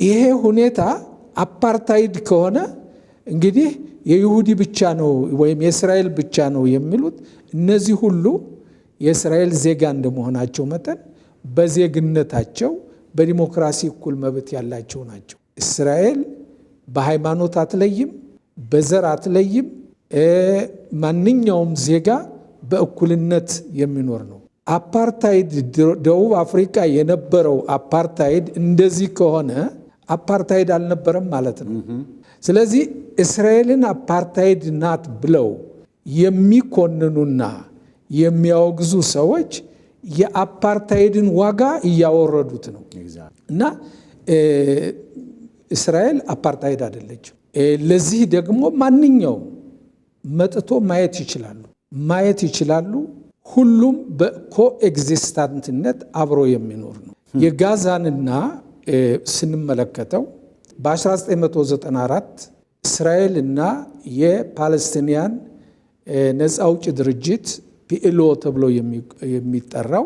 ይሄ ሁኔታ አፓርታይድ ከሆነ እንግዲህ የይሁዲ ብቻ ነው ወይም የእስራኤል ብቻ ነው የሚሉት እነዚህ ሁሉ የእስራኤል ዜጋ እንደመሆናቸው መጠን በዜግነታቸው በዲሞክራሲ እኩል መብት ያላቸው ናቸው። እስራኤል በሃይማኖት አትለይም፣ በዘር አትለይም። ማንኛውም ዜጋ በእኩልነት የሚኖር ነው። አፓርታይድ ደቡብ አፍሪካ የነበረው አፓርታይድ እንደዚህ ከሆነ አፓርታይድ አልነበረም ማለት ነው። ስለዚህ እስራኤልን አፓርታይድ ናት ብለው የሚኮንኑና የሚያወግዙ ሰዎች የአፓርታይድን ዋጋ እያወረዱት ነው እና እስራኤል አፓርታይድ አይደለችም። ለዚህ ደግሞ ማንኛውም መጥቶ ማየት ይችላሉ። ሁሉም በኮኤግዚስታንትነት አብሮ የሚኖር ነው። የጋዛንና ስንመለከተው በ1994 እስራኤልና የፓለስቲንያን ነፃ አውጪ ድርጅት ፒኤልኦ ተብሎ የሚጠራው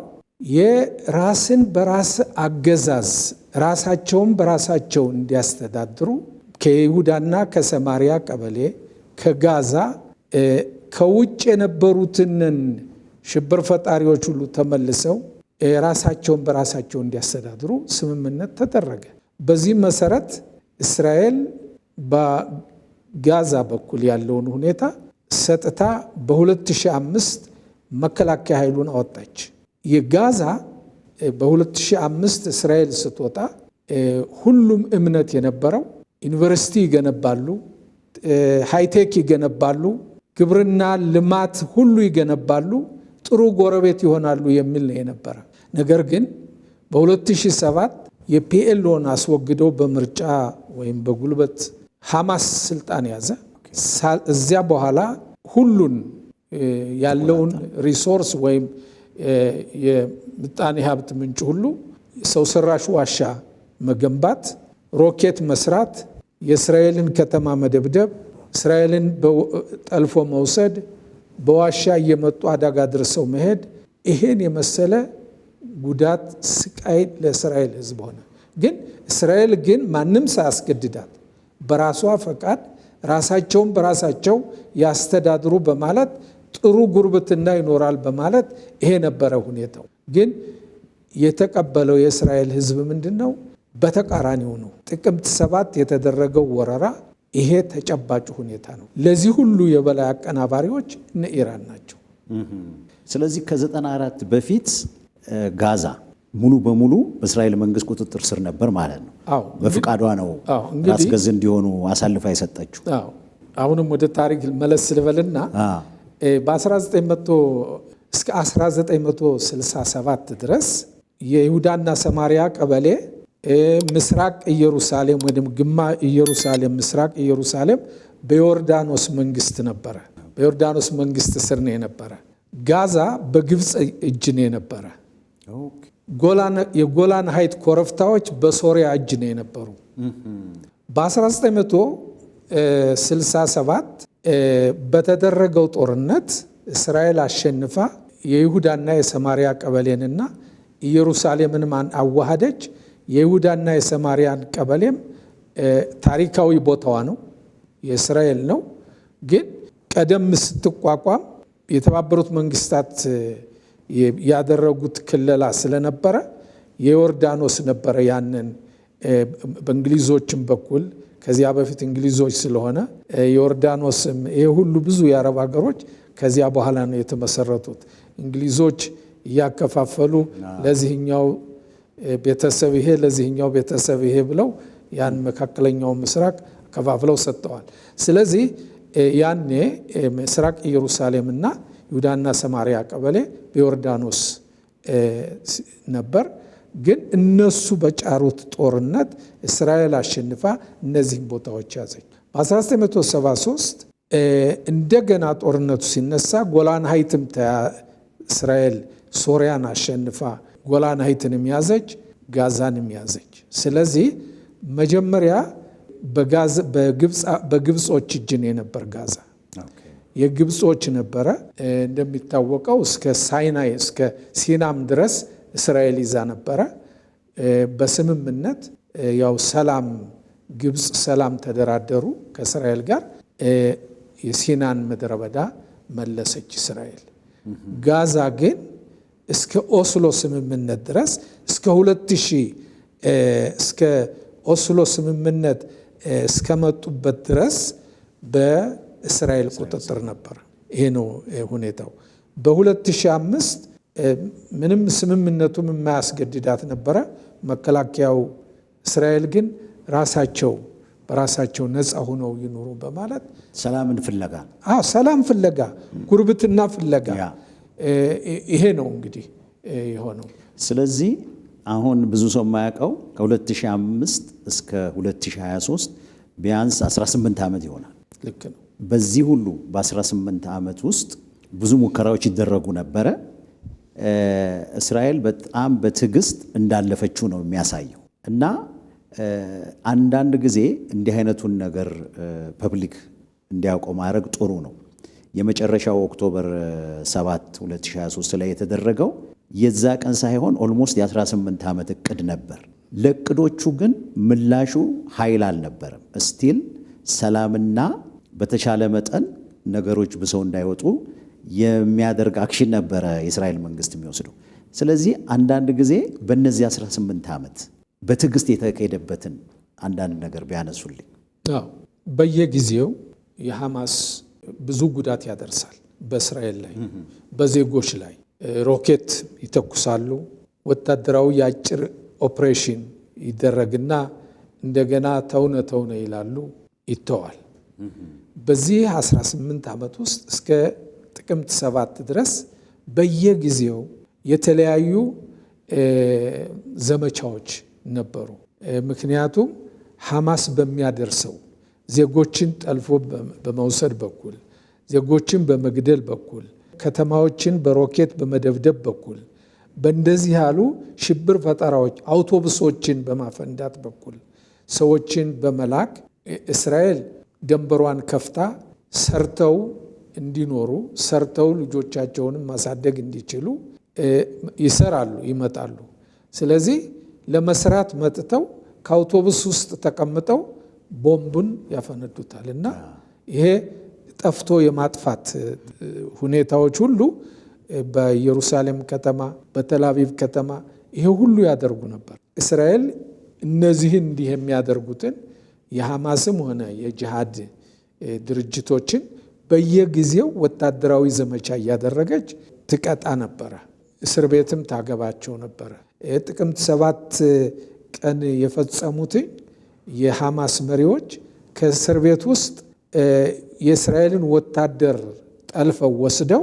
የራስን በራስ አገዛዝ ራሳቸውን በራሳቸው እንዲያስተዳድሩ ከይሁዳና ከሰማሪያ ቀበሌ ከጋዛ ከውጭ የነበሩትን ሽብር ፈጣሪዎች ሁሉ ተመልሰው ራሳቸውን በራሳቸው እንዲያስተዳድሩ ስምምነት ተደረገ። በዚህ መሰረት እስራኤል በጋዛ በኩል ያለውን ሁኔታ ሰጥታ በ2005 መከላከያ ኃይሉን አወጣች። የጋዛ በ2005 እስራኤል ስትወጣ ሁሉም እምነት የነበረው ዩኒቨርሲቲ ይገነባሉ፣ ሃይቴክ ይገነባሉ፣ ግብርና ልማት ሁሉ ይገነባሉ፣ ጥሩ ጎረቤት ይሆናሉ የሚል ነው የነበረ። ነገር ግን በ2007 የፒኤልኦን አስወግደው በምርጫ ወይም በጉልበት ሐማስ ስልጣን ያዘ። እዚያ በኋላ ሁሉን ያለውን ሪሶርስ ወይም የምጣኔ ሀብት ምንጭ ሁሉ ሰው ሰራሽ ዋሻ መገንባት፣ ሮኬት መስራት፣ የእስራኤልን ከተማ መደብደብ፣ እስራኤልን ጠልፎ መውሰድ፣ በዋሻ እየመጡ አደጋ ድርሰው መሄድ፣ ይሄን የመሰለ ጉዳት ስቃይ ለእስራኤል ሕዝብ ሆነ። ግን እስራኤል ግን ማንም ሳያስገድዳት በራሷ ፈቃድ ራሳቸውን በራሳቸው ያስተዳድሩ በማለት ጥሩ ጉርብትና ይኖራል በማለት ይሄ ነበረ ሁኔታው። ግን የተቀበለው የእስራኤል ሕዝብ ምንድን ነው? በተቃራኒው ነው። ጥቅምት 7 የተደረገው ወረራ ይሄ ተጨባጭ ሁኔታ ነው። ለዚህ ሁሉ የበላይ አቀናባሪዎች እነ ኢራን ናቸው። ስለዚህ ከ94 በፊት ጋዛ ሙሉ በሙሉ በእስራኤል መንግስት ቁጥጥር ስር ነበር ማለት ነው። በፍቃዷ ነው ራስ ገዝ እንዲሆኑ አሳልፋ የሰጠችው። አሁንም ወደ ታሪክ መለስ ልበልና በ1900 እስከ 1967 ድረስ የይሁዳና ሰማሪያ ቀበሌ ምስራቅ ኢየሩሳሌም ወይም ግማ ኢየሩሳሌም ምስራቅ ኢየሩሳሌም በዮርዳኖስ መንግስት ነበረ። በዮርዳኖስ መንግስት ስር ነው የነበረ። ጋዛ በግብፅ እጅ ነው የነበረ። የጎላን ሀይት ኮረብታዎች በሶሪያ እጅ ነው የነበሩ። በ1967 በተደረገው ጦርነት እስራኤል አሸንፋ የይሁዳና የሰማሪያ ቀበሌንና ኢየሩሳሌምን አዋሃደች። የይሁዳና የሰማሪያን ቀበሌም ታሪካዊ ቦታዋ ነው፣ የእስራኤል ነው። ግን ቀደም ስትቋቋም የተባበሩት መንግስታት ያደረጉት ክለላ ስለነበረ የዮርዳኖስ ነበረ። ያንን በእንግሊዞችም በኩል ከዚያ በፊት እንግሊዞች ስለሆነ ዮርዳኖስም ይሄ ሁሉ ብዙ የአረብ ሀገሮች ከዚያ በኋላ ነው የተመሰረቱት። እንግሊዞች እያከፋፈሉ ለዚህኛው ቤተሰብ ይሄ ለዚህኛው ቤተሰብ ይሄ ብለው ያን መካከለኛው ምስራቅ ከፋፍለው ሰጥተዋል። ስለዚህ ያኔ ምስራቅ ኢየሩሳሌምና ይሁዳና ሰማሪያ ቀበሌ በዮርዳኖስ ነበር። ግን እነሱ በጫሩት ጦርነት እስራኤል አሸንፋ እነዚህን ቦታዎች ያዘች። በ1973 እንደገና ጦርነቱ ሲነሳ ጎላን ሀይትም እስራኤል ሶሪያን አሸንፋ ጎላን ሀይትንም ያዘች፣ ጋዛንም ያዘች። ስለዚህ መጀመሪያ በግብጾች እጅ የነበር ጋዛ የግብጾች ነበረ። እንደሚታወቀው እስከ ሳይናይ እስከ ሲናም ድረስ እስራኤል ይዛ ነበረ። በስምምነት ያው ሰላም ግብጽ ሰላም ተደራደሩ ከእስራኤል ጋር። የሲናን ምድረ በዳ መለሰች እስራኤል። ጋዛ ግን እስከ ኦስሎ ስምምነት ድረስ እስከ 2000 እስከ ኦስሎ ስምምነት እስከመጡበት ድረስ በእስራኤል ቁጥጥር ነበር። ይሄ ነው ሁኔታው። በ2005 ምንም ስምምነቱም የማያስገድዳት ነበረ መከላከያው። እስራኤል ግን ራሳቸው በራሳቸው ነፃ ሆነው ይኖሩ በማለት ሰላምን ፍለጋ ሰላም ፍለጋ ጉርብትና ፍለጋ ይሄ ነው እንግዲህ የሆነው። ስለዚህ አሁን ብዙ ሰው የማያውቀው ከ2005 እስከ 2023 ቢያንስ 18 ዓመት ይሆናል። ልክ ነው። በዚህ ሁሉ በ18 ዓመት ውስጥ ብዙ ሙከራዎች ይደረጉ ነበረ። እስራኤል በጣም በትዕግስት እንዳለፈችው ነው የሚያሳየው። እና አንዳንድ ጊዜ እንዲህ አይነቱን ነገር ፐብሊክ እንዲያውቀው ማድረግ ጥሩ ነው። የመጨረሻው ኦክቶበር 7 2023 ላይ የተደረገው የዛ ቀን ሳይሆን ኦልሞስት የ18 ዓመት እቅድ ነበር። ለእቅዶቹ ግን ምላሹ ኃይል አልነበረም። እስቲል ሰላምና በተቻለ መጠን ነገሮች ብሰው እንዳይወጡ የሚያደርግ አክሽን ነበረ የእስራኤል መንግስት የሚወስደው። ስለዚህ አንዳንድ ጊዜ በእነዚህ 18 ዓመት በትዕግስት የተካሄደበትን አንዳንድ ነገር ቢያነሱልኝ። በየጊዜው የሐማስ ብዙ ጉዳት ያደርሳል በእስራኤል ላይ፣ በዜጎች ላይ ሮኬት ይተኩሳሉ። ወታደራዊ የአጭር ኦፕሬሽን ይደረግና እንደገና ተውነ ይላሉ፣ ይተዋል። በዚህ 18 ዓመት ውስጥ እስከ ጥቅምት 7 ድረስ በየጊዜው የተለያዩ ዘመቻዎች ነበሩ። ምክንያቱም ሐማስ በሚያደርሰው ዜጎችን ጠልፎ በመውሰድ በኩል፣ ዜጎችን በመግደል በኩል፣ ከተማዎችን በሮኬት በመደብደብ በኩል፣ በእንደዚህ ያሉ ሽብር ፈጠራዎች አውቶቡሶችን በማፈንዳት በኩል ሰዎችን በመላክ እስራኤል ደንበሯን ከፍታ ሰርተው እንዲኖሩ ሰርተው ልጆቻቸውንም ማሳደግ እንዲችሉ ይመጣሉ። ስለዚህ ለመስራት መጥተው ከአውቶቡስ ውስጥ ተቀምጠው ቦምቡን ያፈነዱታል እና ይሄ ጠፍቶ የማጥፋት ሁኔታዎች ሁሉ በኢየሩሳሌም ከተማ፣ በቴልአቪቭ ከተማ ይሄ ሁሉ ያደርጉ ነበር። እስራኤል እነዚህን እንዲህ የሚያደርጉትን የሐማስም ሆነ የጂሃድ ድርጅቶችን በየጊዜው ወታደራዊ ዘመቻ እያደረገች ትቀጣ ነበረ። እስር ቤትም ታገባቸው ነበረ። ጥቅምት 7 ቀን የፈጸሙት የሐማስ መሪዎች ከእስር ቤት ውስጥ የእስራኤልን ወታደር ጠልፈው ወስደው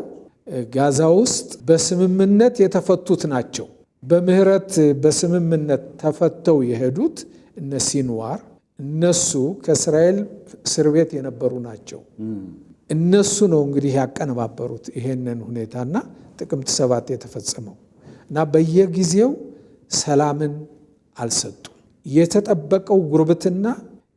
ጋዛ ውስጥ በስምምነት የተፈቱት ናቸው። በምህረት በስምምነት ተፈተው የሄዱት እነ ሲንዋር እነሱ ከእስራኤል እስር ቤት የነበሩ ናቸው። እነሱ ነው እንግዲህ ያቀነባበሩት ይሄንን ሁኔታና ጥቅምት 7 የተፈጸመው እና በየጊዜው ሰላምን አልሰጡም። የተጠበቀው ጉርብትና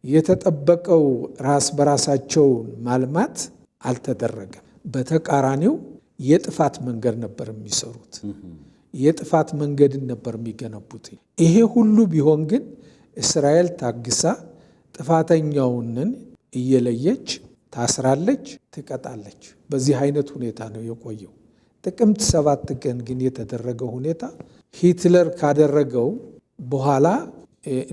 የተጠበቀው ራስ በራሳቸውን ማልማት አልተደረገም። በተቃራኒው የጥፋት መንገድ ነበር የሚሰሩት። የጥፋት መንገድን ነበር የሚገነቡት። ይሄ ሁሉ ቢሆን ግን እስራኤል ታግሳ ጥፋተኛውንን እየለየች ታስራለች፣ ትቀጣለች። በዚህ አይነት ሁኔታ ነው የቆየው። ጥቅምት 7 ቀን ግን የተደረገው ሁኔታ ሂትለር ካደረገው በኋላ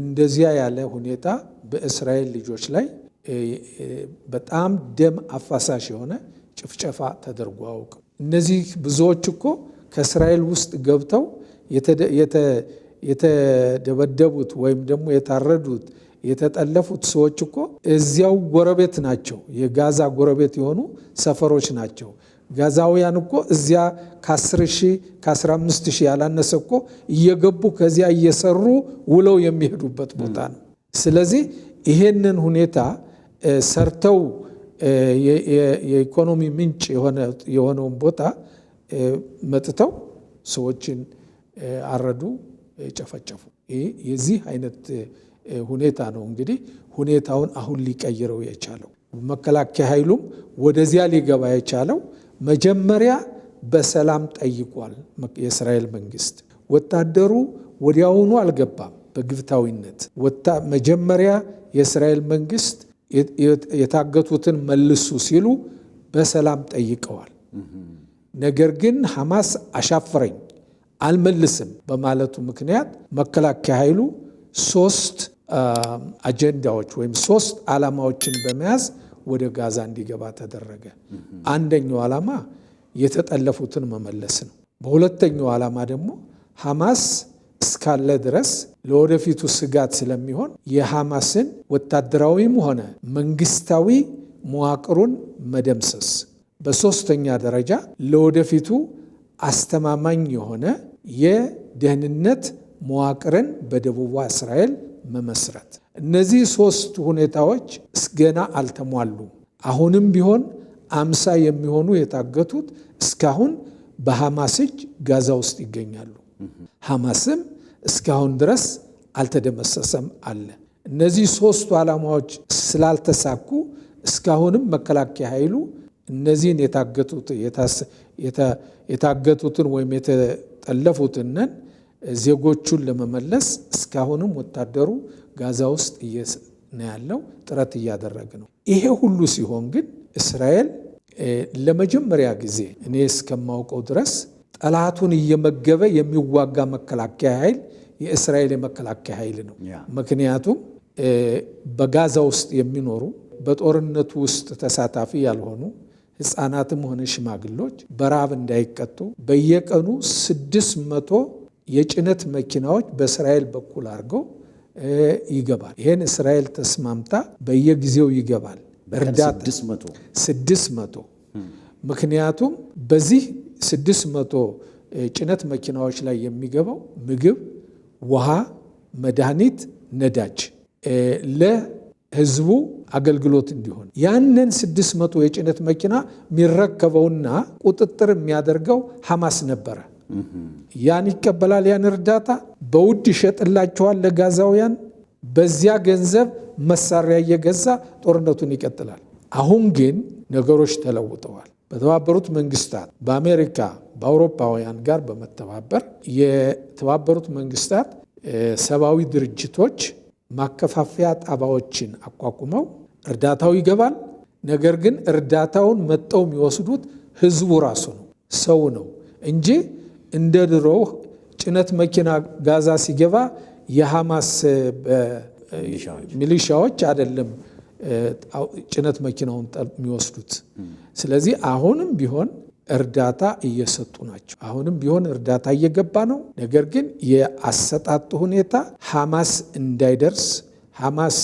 እንደዚያ ያለ ሁኔታ በእስራኤል ልጆች ላይ በጣም ደም አፋሳሽ የሆነ ጭፍጨፋ ተደርጎ አያውቅም። እነዚህ ብዙዎች እኮ ከእስራኤል ውስጥ ገብተው የተደበደቡት ወይም ደግሞ የታረዱት የተጠለፉት ሰዎች እኮ እዚያው ጎረቤት ናቸው። የጋዛ ጎረቤት የሆኑ ሰፈሮች ናቸው። ጋዛውያን እኮ እዚያ ከ10,000 ከ15,000 ያላነሰ እኮ እየገቡ ከዚያ እየሰሩ ውለው የሚሄዱበት ቦታ ነው። ስለዚህ ይሄንን ሁኔታ ሰርተው የኢኮኖሚ ምንጭ የሆነውን ቦታ መጥተው ሰዎችን አረዱ፣ ጨፈጨፉ። የዚህ አይነት ሁኔታ ነው እንግዲህ ሁኔታውን አሁን ሊቀይረው የቻለው። መከላከያ ኃይሉም ወደዚያ ሊገባ የቻለው መጀመሪያ በሰላም ጠይቋል። የእስራኤል መንግስት ወታደሩ ወዲያውኑ አልገባም በግብታዊነት። መጀመሪያ የእስራኤል መንግስት የታገቱትን መልሱ ሲሉ በሰላም ጠይቀዋል። ነገር ግን ሐማስ አሻፈረኝ አልመልስም በማለቱ ምክንያት መከላከያ ኃይሉ 3 አጀንዳዎች ወይም 3 ዓላማዎችን በመያዝ ወደ ጋዛ እንዲገባ ተደረገ። አንደኛው ዓላማ የተጠለፉትን መመለስ ነው። በሁለተኛው ዓላማ ደግሞ ሐማስ እስካለ ድረስ ለወደፊቱ ስጋት ስለሚሆን የሐማስን ወታደራዊም ሆነ መንግስታዊ መዋቅሩን መደምሰስ፣ በሶስተኛ ደረጃ ለወደፊቱ አስተማማኝ የሆነ የደህንነት መዋቅርን በደቡብ እስራኤል መመስረት። እነዚህ 3 ሁኔታዎች ገና አልተሟሉም። አሁንም ቢሆን 50 የሚሆኑ የታገቱት እስካሁን በሐማስ እጅ ጋዛ ውስጥ ይገኛሉ። ሐማስም እስካሁን ድረስ አልተደመሰሰም አለ። እነዚህ 3 ዓላማዎች ስላልተሳኩ እስካሁንም መከላከያ ኃይሉ እነዚህን የታገቱትን ወይም የተጠለፉትን ዜጎቹን ለመመለስ እስካሁንም ወታደሩ ጋዛ ውስጥ ነው ያለው፣ ጥረት እያደረገ ነው። ይሄ ሁሉ ሲሆን ግን እስራኤል ለመጀመሪያ ጊዜ እኔ እስከማውቀው ድረስ ጠላቱን እየመገበ የሚዋጋ መከላከያ ኃይል የእስራኤል የመከላከያ ኃይል ነው። ምክንያቱም በጋዛ ውስጥ የሚኖሩ በጦርነቱ ውስጥ ተሳታፊ ያልሆኑ ሕፃናትም ሆነ ሽማግሎች በረሃብ እንዳይቀጡ በየቀኑ 600 የጭነት መኪናዎች በእስራኤል በኩል አድርገው ይገባል። ይሄን እስራኤል ተስማምታ በየጊዜው ይገባል እርዳታ 600 ምክንያቱም በዚህ 600 ጭነት መኪናዎች ላይ የሚገባው ምግብ፣ ውሃ፣ መድኃኒት፣ ነዳጅ ለህዝቡ አገልግሎት እንዲሆን ያንን 600 የጭነት መኪና የሚረከበውና ቁጥጥር የሚያደርገው ሐማስ ነበረ። ያን ይቀበላል። ያን እርዳታ በውድ ይሸጥላቸዋል ለጋዛውያን። በዚያ ገንዘብ መሳሪያ እየገዛ ጦርነቱን ይቀጥላል። አሁን ግን ነገሮች ተለውጠዋል። በተባበሩት መንግስታት፣ በአሜሪካ፣ በአውሮፓውያን ጋር በመተባበር የተባበሩት መንግስታት ሰብአዊ ድርጅቶች ማከፋፈያ ጣቢያዎችን አቋቁመው እርዳታው ይገባል። ነገር ግን እርዳታውን መጠው የሚወስዱት ህዝቡ ራሱ ነው፣ ሰው ነው እንጂ እንደ ድሮው ጭነት መኪና ጋዛ ሲገባ የሐማስ ሚሊሻዎች አይደለም ጭነት መኪናውን የሚወስዱት። ስለዚህ አሁንም ቢሆን እርዳታ እየሰጡ ናቸው። አሁንም ቢሆን እርዳታ እየገባ ነው። ነገር ግን የአሰጣጡ ሁኔታ ሐማስ እንዳይደርስ፣ ሐማስ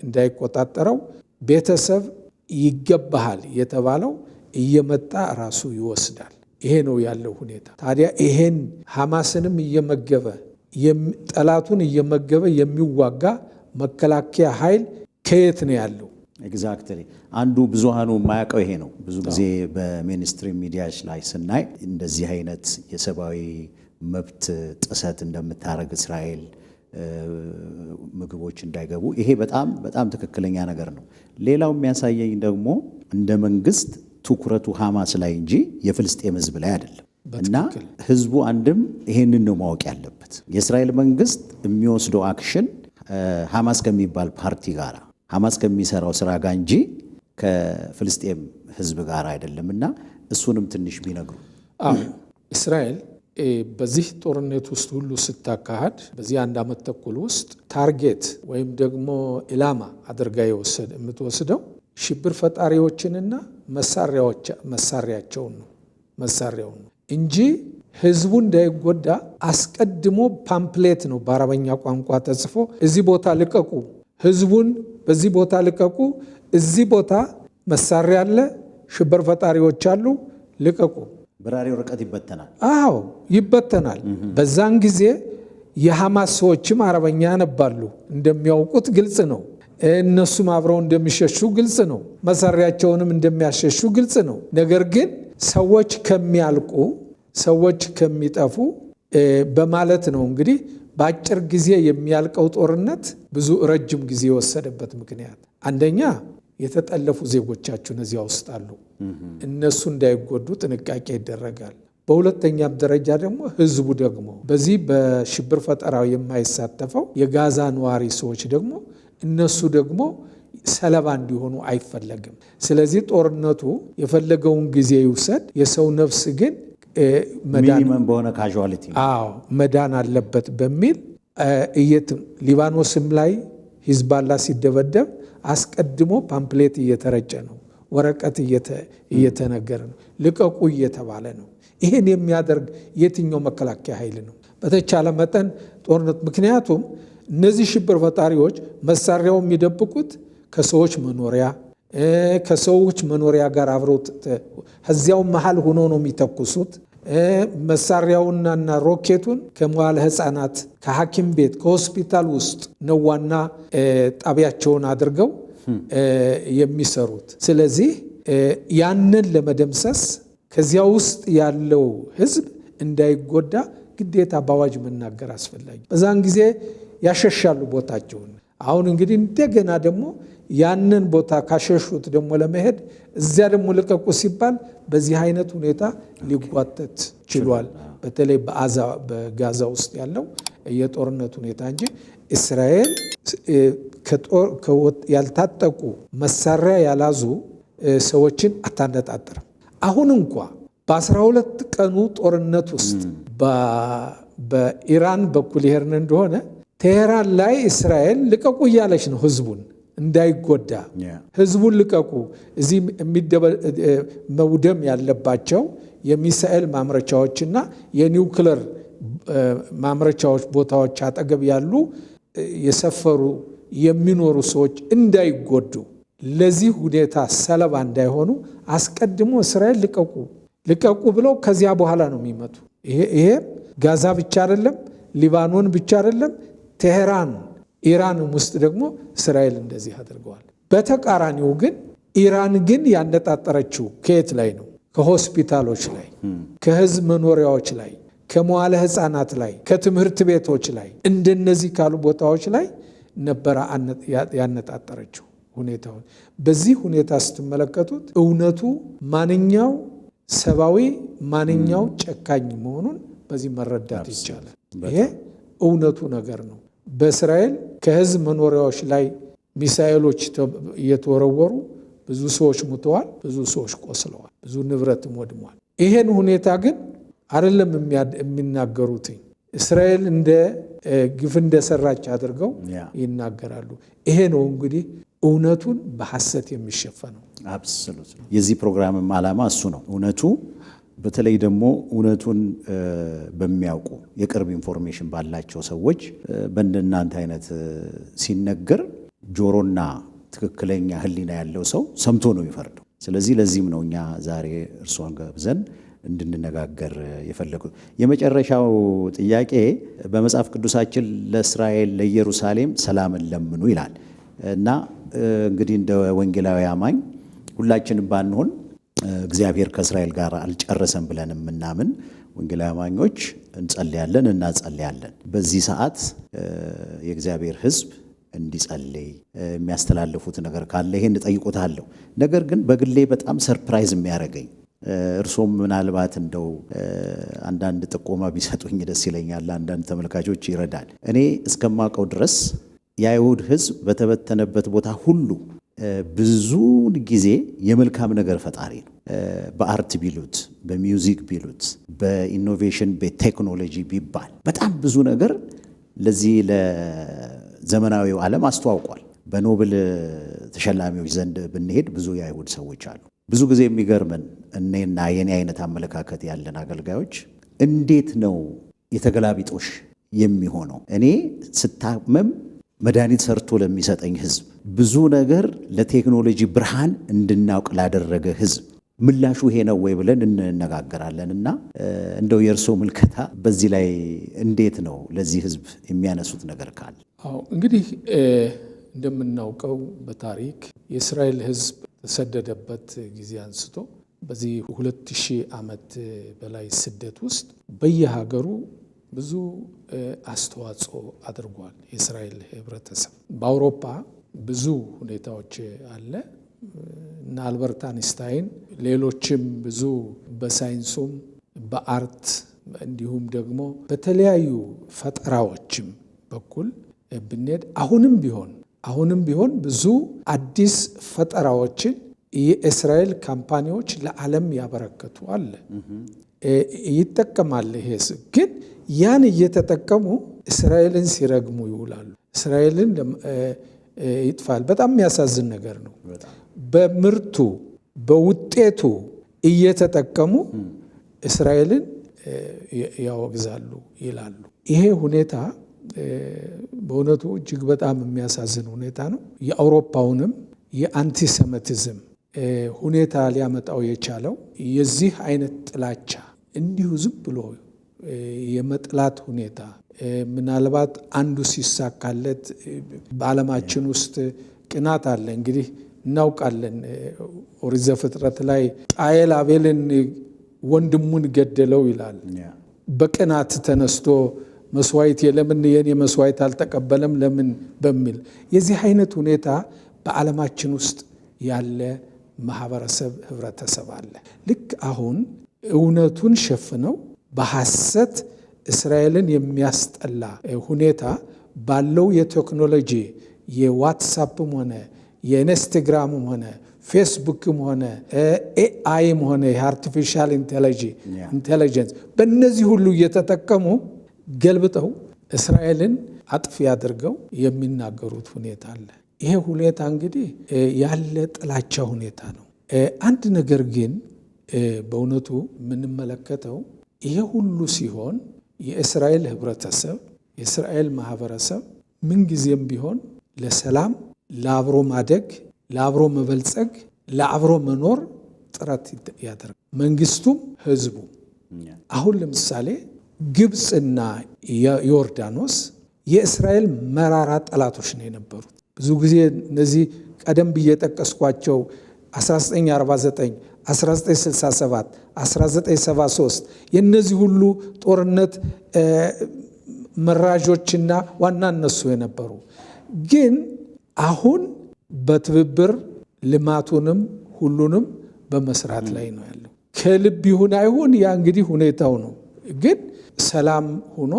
እንዳይቆጣጠረው ቤተሰብ ይገባሃል የተባለው እየመጣ ራሱ ይወስዳል። ይሄ ነው ያለው ሁኔታ። ታዲያ ይሄን ሐማስንም እየመገበ ጠላቱን እየመገበ የሚዋጋ መከላከያ ኃይል ከየት ነው ያለው? ኤግዛክትሊ አንዱ ብዙሃኑ የማያውቀው ይሄ ነው። ብዙ ጊዜ በሜንስትሪም ሚዲያዎች ላይ ስናይ እንደዚህ አይነት የሰብአዊ መብት ጥሰት እንደምታደርግ እስራኤል ምግቦች እንዳይገቡ፣ ይሄ በጣም በጣም ትክክለኛ ነገር ነው። ሌላው የሚያሳየኝ ደግሞ እንደ መንግስት ትኩረቱ ሐማስ ላይ እንጂ የፍልስጤም ህዝብ ላይ አይደለም። እና ህዝቡ አንድም ይሄንን ነው ማወቅ ያለበት። የእስራኤል መንግስት የሚወስደው አክሽን ሐማስ ከሚባል ፓርቲ ጋር ሐማስ ከሚሰራው ስራ ጋር እንጂ ከፍልስጤም ህዝብ ጋር አይደለም። እና እሱንም ትንሽ ቢነግሩ። እስራኤል በዚህ ጦርነት ውስጥ ሁሉ ስታካሄድ በዚህ 1 ዓመት ተኩል ውስጥ ታርጌት ወይም ደግሞ ኢላማ አድርጋ የምትወስደው ሽብር ፈጣሪዎችንና መሳሪያቸውን ነው እንጂ ህዝቡ እንዳይጎዳ አስቀድሞ ፓምፕሌት ነው በአረበኛ ቋንቋ ተጽፎ እዚህ ቦታ ልቀቁ፣ ህዝቡን በዚህ ቦታ ልቀቁ፣ እዚህ ቦታ መሳሪያ አለ፣ ሽብር ፈጣሪዎች አሉ፣ ልቀቁ። በራሪ ወረቀት ይበተናል። አዎ ይበተናል። በዛን ጊዜ የሐማስ ሰዎችም አረበኛ ያነባሉ፣ እንደሚያውቁት ግልጽ ነው። እነሱም አብረው እንደሚሸሹ ግልጽ ነው። መሳሪያቸውንም እንደሚያሸሹ ግልጽ ነው። ነገር ግን ሰዎች ከሚያልቁ፣ ሰዎች ከሚጠፉ በማለት ነው እንግዲህ በአጭር ጊዜ የሚያልቀው ጦርነት ብዙ ረጅም ጊዜ የወሰደበት ምክንያት አንደኛ የተጠለፉ ዜጎቻችን እዚያ ውስጥ አሉ። እነሱ እንዳይጎዱ ጥንቃቄ ይደረጋል። በሁለተኛም ደረጃ ደግሞ ህዝቡ ደግሞ በዚህ በሽብር ፈጠራው የማይሳተፈው የጋዛ ነዋሪ ሰዎች ደግሞ እነሱ ደግሞ ሰለባ እንዲሆኑ አይፈለግም። ስለዚህ ጦርነቱ የፈለገውን ጊዜ ይውሰድ፣ የሰው ነፍስ ግን ሚኒመም በሆነ ካዥዋሊቲ መዳን አለበት በሚል ሊባኖስም ላይ ሂዝባላ ሲደበደብ አስቀድሞ ፓምፕሌት እየተረጨ ነው፣ ወረቀት እየተነገረ ነው፣ ልቀቁ እየተባለ ነው። ይህን የሚያደርግ የትኛው መከላከያ ኃይል ነው? በተቻለ መጠን ጦርነት ምክንያቱም እነዚህ ሽብር ፈጣሪዎች መሳሪያው የሚደብቁት ከሰዎች መኖሪያ ጋር አብረው እዚያው መሃል ሆኖ ነው የሚተኩሱት። መሳሪያውንና ሮኬቱን ከመዋለ ሕፃናት ከሐኪም ቤት ከሆስፒታል ውስጥ ነው ዋና ጣቢያቸውን አድርገው የሚሰሩት። ስለዚህ ያንን ለመደምሰስ ከዚያ ውስጥ ያለው ህዝብ እንዳይጎዳ ግዴታ በአዋጅ መናገር አስፈላጊ። በዛን ጊዜ ያሸሻሉ ቦታቸውን። አሁን እንግዲህ እንደገና ደግሞ ያንን ቦታ ካሸሹት ደግሞ ለመሄድ እዚያ ደግሞ ልቀቁ ሲባል በዚህ አይነት ሁኔታ ሊጓተት ችሏል። በተለይ በጋዛ ውስጥ ያለው የጦርነት ሁኔታ እንጂ እስራኤል ያልታጠቁ መሳሪያ ያላዙ ሰዎችን አታነጣጥርም። አሁን እንኳ በ12 ቀኑ ጦርነት ውስጥ በኢራን በኩል ይሄርን እንደሆነ ቴሄራን ላይ እስራኤል ልቀቁ እያለች ነው ህዝቡን እንዳይጎዳ። ህዝቡን ልቀቁ፣ እዚህ መውደም ያለባቸው የሚሳኤል ማምረቻዎችና የኒውክለር ማምረቻዎች ቦታዎች አጠገብ ያሉ የሰፈሩ የሚኖሩ ሰዎች እንዳይጎዱ፣ ለዚህ ሁኔታ ሰለባ እንዳይሆኑ አስቀድሞ እስራኤል ልቀቁ ብለው ከዚያ በኋላ ነው የሚመጡ። ይሄ ጋዛ ብቻ አይደለም፣ ሊባኖን ብቻ አይደለም፣ ቴሄራን ኢራን ውስጥ ደግሞ እስራኤል እንደዚህ አድርገዋል። በተቃራኒው ግን ኢራን ግን ያነጣጠረችው ከየት ላይ ነው? ከሆስፒታሎች ላይ፣ ከህዝብ መኖሪያዎች ላይ፣ ከመዋለ ህፃናት ላይ፣ ከትምህርት ቤቶች ላይ እንደነዚህ ካሉ ቦታዎች ላይ ነበረ ያነጣጠረችው ሁኔታውን። በዚህ ሁኔታ ስትመለከቱት እውነቱ ማንኛው ሰብአዊ ማንኛው ጨካኝ መሆኑን በዚህ መረዳት ይቻላል። ይሄ እውነቱ ነገር ነው። በእስራኤል ከህዝብ መኖሪያዎች ላይ ሚሳኤሎች እየተወረወሩ ብዙ ሰዎች ሙተዋል፣ ብዙ ሰዎች ቆስለዋል፣ ብዙ ንብረትም ወድሟል። ይሄን ሁኔታ ግን አይደለም የሚናገሩት። እስራኤል እንደ ግፍ እንደሰራች አድርገው ይናገራሉ። ይሄ ነው እንግዲህ እውነቱን በሐሰት የሚሸፈነው። አብሶሉት የዚህ ፕሮግራምም ዓላማ እሱ ነው። እውነቱ በተለይ ደግሞ እውነቱን በሚያውቁ የቅርብ ኢንፎርሜሽን ባላቸው ሰዎች በእንደናንተ አይነት ሲነገር ጆሮና ትክክለኛ ሕሊና ያለው ሰው ሰምቶ ነው የሚፈርደው። ስለዚህ ለዚህም ነው እኛ ዛሬ እርስዎን ገብዘን እንድንነጋገር የፈለጉት። የመጨረሻው ጥያቄ በመጽሐፍ ቅዱሳችን ለእስራኤል ለኢየሩሳሌም ሰላምን ለምኑ ይላል እና እንግዲህ እንደ ወንጌላዊ አማኝ ሁላችንም ባንሆን እግዚአብሔር ከእስራኤል ጋር አልጨረሰም ብለን የምናምን ወንጌላዊ አማኞች እንጸልያለን፣ እናጸልያለን። በዚህ ሰዓት የእግዚአብሔር ሕዝብ እንዲጸልይ የሚያስተላልፉት ነገር ካለ ይሄን እጠይቆታለሁ። ነገር ግን በግሌ በጣም ሰርፕራይዝ የሚያደርገኝ እርሶም ምናልባት እንደው አንዳንድ ጥቆማ ቢሰጡኝ ደስ ይለኛል። አንዳንድ ተመልካቾች ይረዳል። እኔ እስከማውቀው ድረስ የአይሁድ ሕዝብ በተበተነበት ቦታ ሁሉ ብዙውን ጊዜ የመልካም ነገር ፈጣሪ ነው። በአርት ቢሉት፣ በሚውዚክ ቢሉት፣ በኢኖቬሽን በቴክኖሎጂ ቢባል በጣም ብዙ ነገር ለዚህ ለዘመናዊው ዓለም አስተዋውቋል። በኖብል ተሸላሚዎች ዘንድ ብንሄድ ብዙ የአይሁድ ሰዎች አሉ። ብዙ ጊዜ የሚገርመን እኔና የኔ አይነት አመለካከት ያለን አገልጋዮች እንዴት ነው የተገላቢጦሽ የሚሆነው? እኔ ስታመም መድኃኒት ሰርቶ ለሚሰጠኝ ህዝብ፣ ብዙ ነገር ለቴክኖሎጂ ብርሃን እንድናውቅ ላደረገ ህዝብ ምላሹ ይሄ ነው ወይ ብለን እንነጋገራለን። እና እንደው የእርሶ ምልከታ በዚህ ላይ እንዴት ነው? ለዚህ ህዝብ የሚያነሱት ነገር ካለ። አዎ እንግዲህ እንደምናውቀው በታሪክ የእስራኤል ህዝብ ተሰደደበት ጊዜ አንስቶ በዚህ 2000 ዓመት በላይ ስደት ውስጥ በየሀገሩ ብዙ አስተዋጽኦ አድርጓል የእስራኤል ህብረተሰብ። በአውሮፓ ብዙ ሁኔታዎች አለ እና አልበርት አንስታይን ሌሎችም ብዙ በሳይንሱም በአርት እንዲሁም ደግሞ በተለያዩ ፈጠራዎችም በኩል ብንሄድ አሁንም ቢሆን ብዙ አዲስ ፈጠራዎችን የእስራኤል ካምፓኒዎች ለዓለም ያበረከቱ አለ ይጠቀማል። ይሄስ ግን ያን እየተጠቀሙ እስራኤልን ሲረግሙ ይውላሉ። እስራኤልን ይጥፋል። በጣም የሚያሳዝን ነገር ነው። በምርቱ በውጤቱ እየተጠቀሙ እስራኤልን ያወግዛሉ ይላሉ። ይሄ ሁኔታ በእውነቱ እጅግ በጣም የሚያሳዝን ሁኔታ ነው። የአውሮፓውንም የአንቲሰሚቲዝም ሁኔታ ሊያመጣው የቻለው የዚህ አይነት ጥላቻ እንዲሁ ዝም ብሎ የመጥላት ሁኔታ ምናልባት አንዱ ሲሳካለት በዓለማችን ውስጥ ቅናት አለ። እንግዲህ እናውቃለን። ኦሪት ዘፍጥረት ላይ ቃየል አቤልን ወንድሙን ገደለው ይላል። በቅናት ተነስቶ መስዋዕት ለምን የኔ መስዋዕት አልተቀበለም ለምን በሚል የዚህ አይነት ሁኔታ በዓለማችን ውስጥ ያለ ማህበረሰብ ህብረተሰብ አለ። ልክ አሁን እውነቱን ሸፍነው በሐሰት እስራኤልን የሚያስጠላ ሁኔታ ባለው የቴክኖሎጂ የዋትሳፕም ሆነ የኢንስታግራምም ሆነ ፌስቡክም ሆነ ኤአይም ሆነ የአርቲፊሻል ኢንቴሊጀንስ በእነዚህ ሁሉ እየተጠቀሙ ገልብጠው እስራኤልን አጥፊ አድርገው የሚናገሩት ሁኔታ አለ። ይሄ ሁኔታ እንግዲህ ያለ ጥላቻ ሁኔታ ነው። አንድ ነገር ግን በእውነቱ የምንመለከተው ይሄ ሁሉ ሲሆን የእስራኤል ህብረተሰብ የእስራኤል ማህበረሰብ ምንጊዜም ቢሆን ለሰላም፣ ለአብሮ ማደግ፣ ለአብሮ መበልጸግ፣ ለአብሮ መኖር ጥረት ያደርጋል። መንግስቱም ህዝቡ። አሁን ለምሳሌ ግብፅና ዮርዳኖስ የእስራኤል መራራ ጠላቶች ነው የነበሩት። ብዙ ጊዜ እነዚህ ቀደም ብዬ የጠቀስኳቸው 1949፣ 1967፣ 1973 የእነዚህ ሁሉ ጦርነት መራዦችና ዋና እነሱ የነበሩ ግን አሁን በትብብር ልማቱንም ሁሉንም በመስራት ላይ ነው ያለው። ከልብ ይሁን አይሁን ያ እንግዲህ ሁኔታው ነው። ግን ሰላም ሆኖ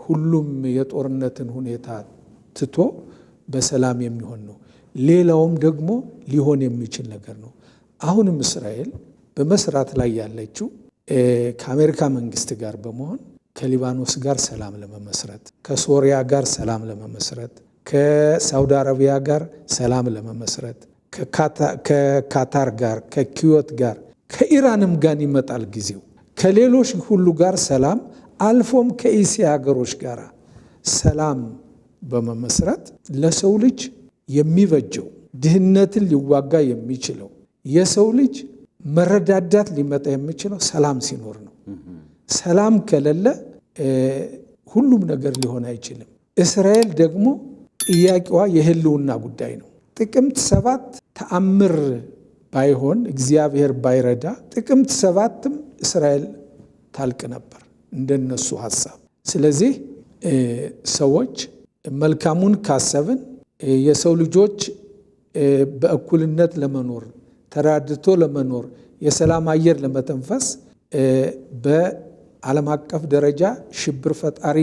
ሁሉም የጦርነትን ሁኔታ ትቶ በሰላም የሚሆን ነው። ሌላውም ደግሞ ሊሆን የሚችል ነገር ነው። አሁንም እስራኤል በመስራት ላይ ያለችው ከአሜሪካ መንግስት ጋር በመሆን ከሊባኖስ ጋር ሰላም ለመመስረት፣ ከሶሪያ ጋር ሰላም ለመመስረት፣ ከሳውዲ አረቢያ ጋር ሰላም ለመመስረት፣ ከካታር ጋር፣ ከኩዌት ጋር፣ ከኢራንም ጋር ይመጣል ጊዜው። ከሌሎች ሁሉ ጋር ሰላም አልፎም ከእስያ ሀገሮች ጋር ሰላም በመመስረት ለሰው ልጅ የሚበጀው ድህነትን ሊዋጋ የሚችለው የሰው ልጅ መረዳዳት ሊመጣ የሚችለው ሰላም ሲኖር ነው። ሰላም ከሌለ ሁሉም ነገር ሊሆን አይችልም። እስራኤል ደግሞ ጥያቄዋ የህልውና ጉዳይ ነው። ጥቅምት 7 ተአምር ባይሆን እግዚአብሔር ባይረዳ ጥቅምት 7ም እስራኤል ታልቅ ነበር እንደነሱ ሐሳብ። ስለዚህ ሰዎች መልካሙን ካሰብን የሰው ልጆች በእኩልነት ለመኖር ተራድቶ ለመኖር የሰላም አየር ለመተንፈስ በዓለም አቀፍ ደረጃ ሽብር ፈጣሪ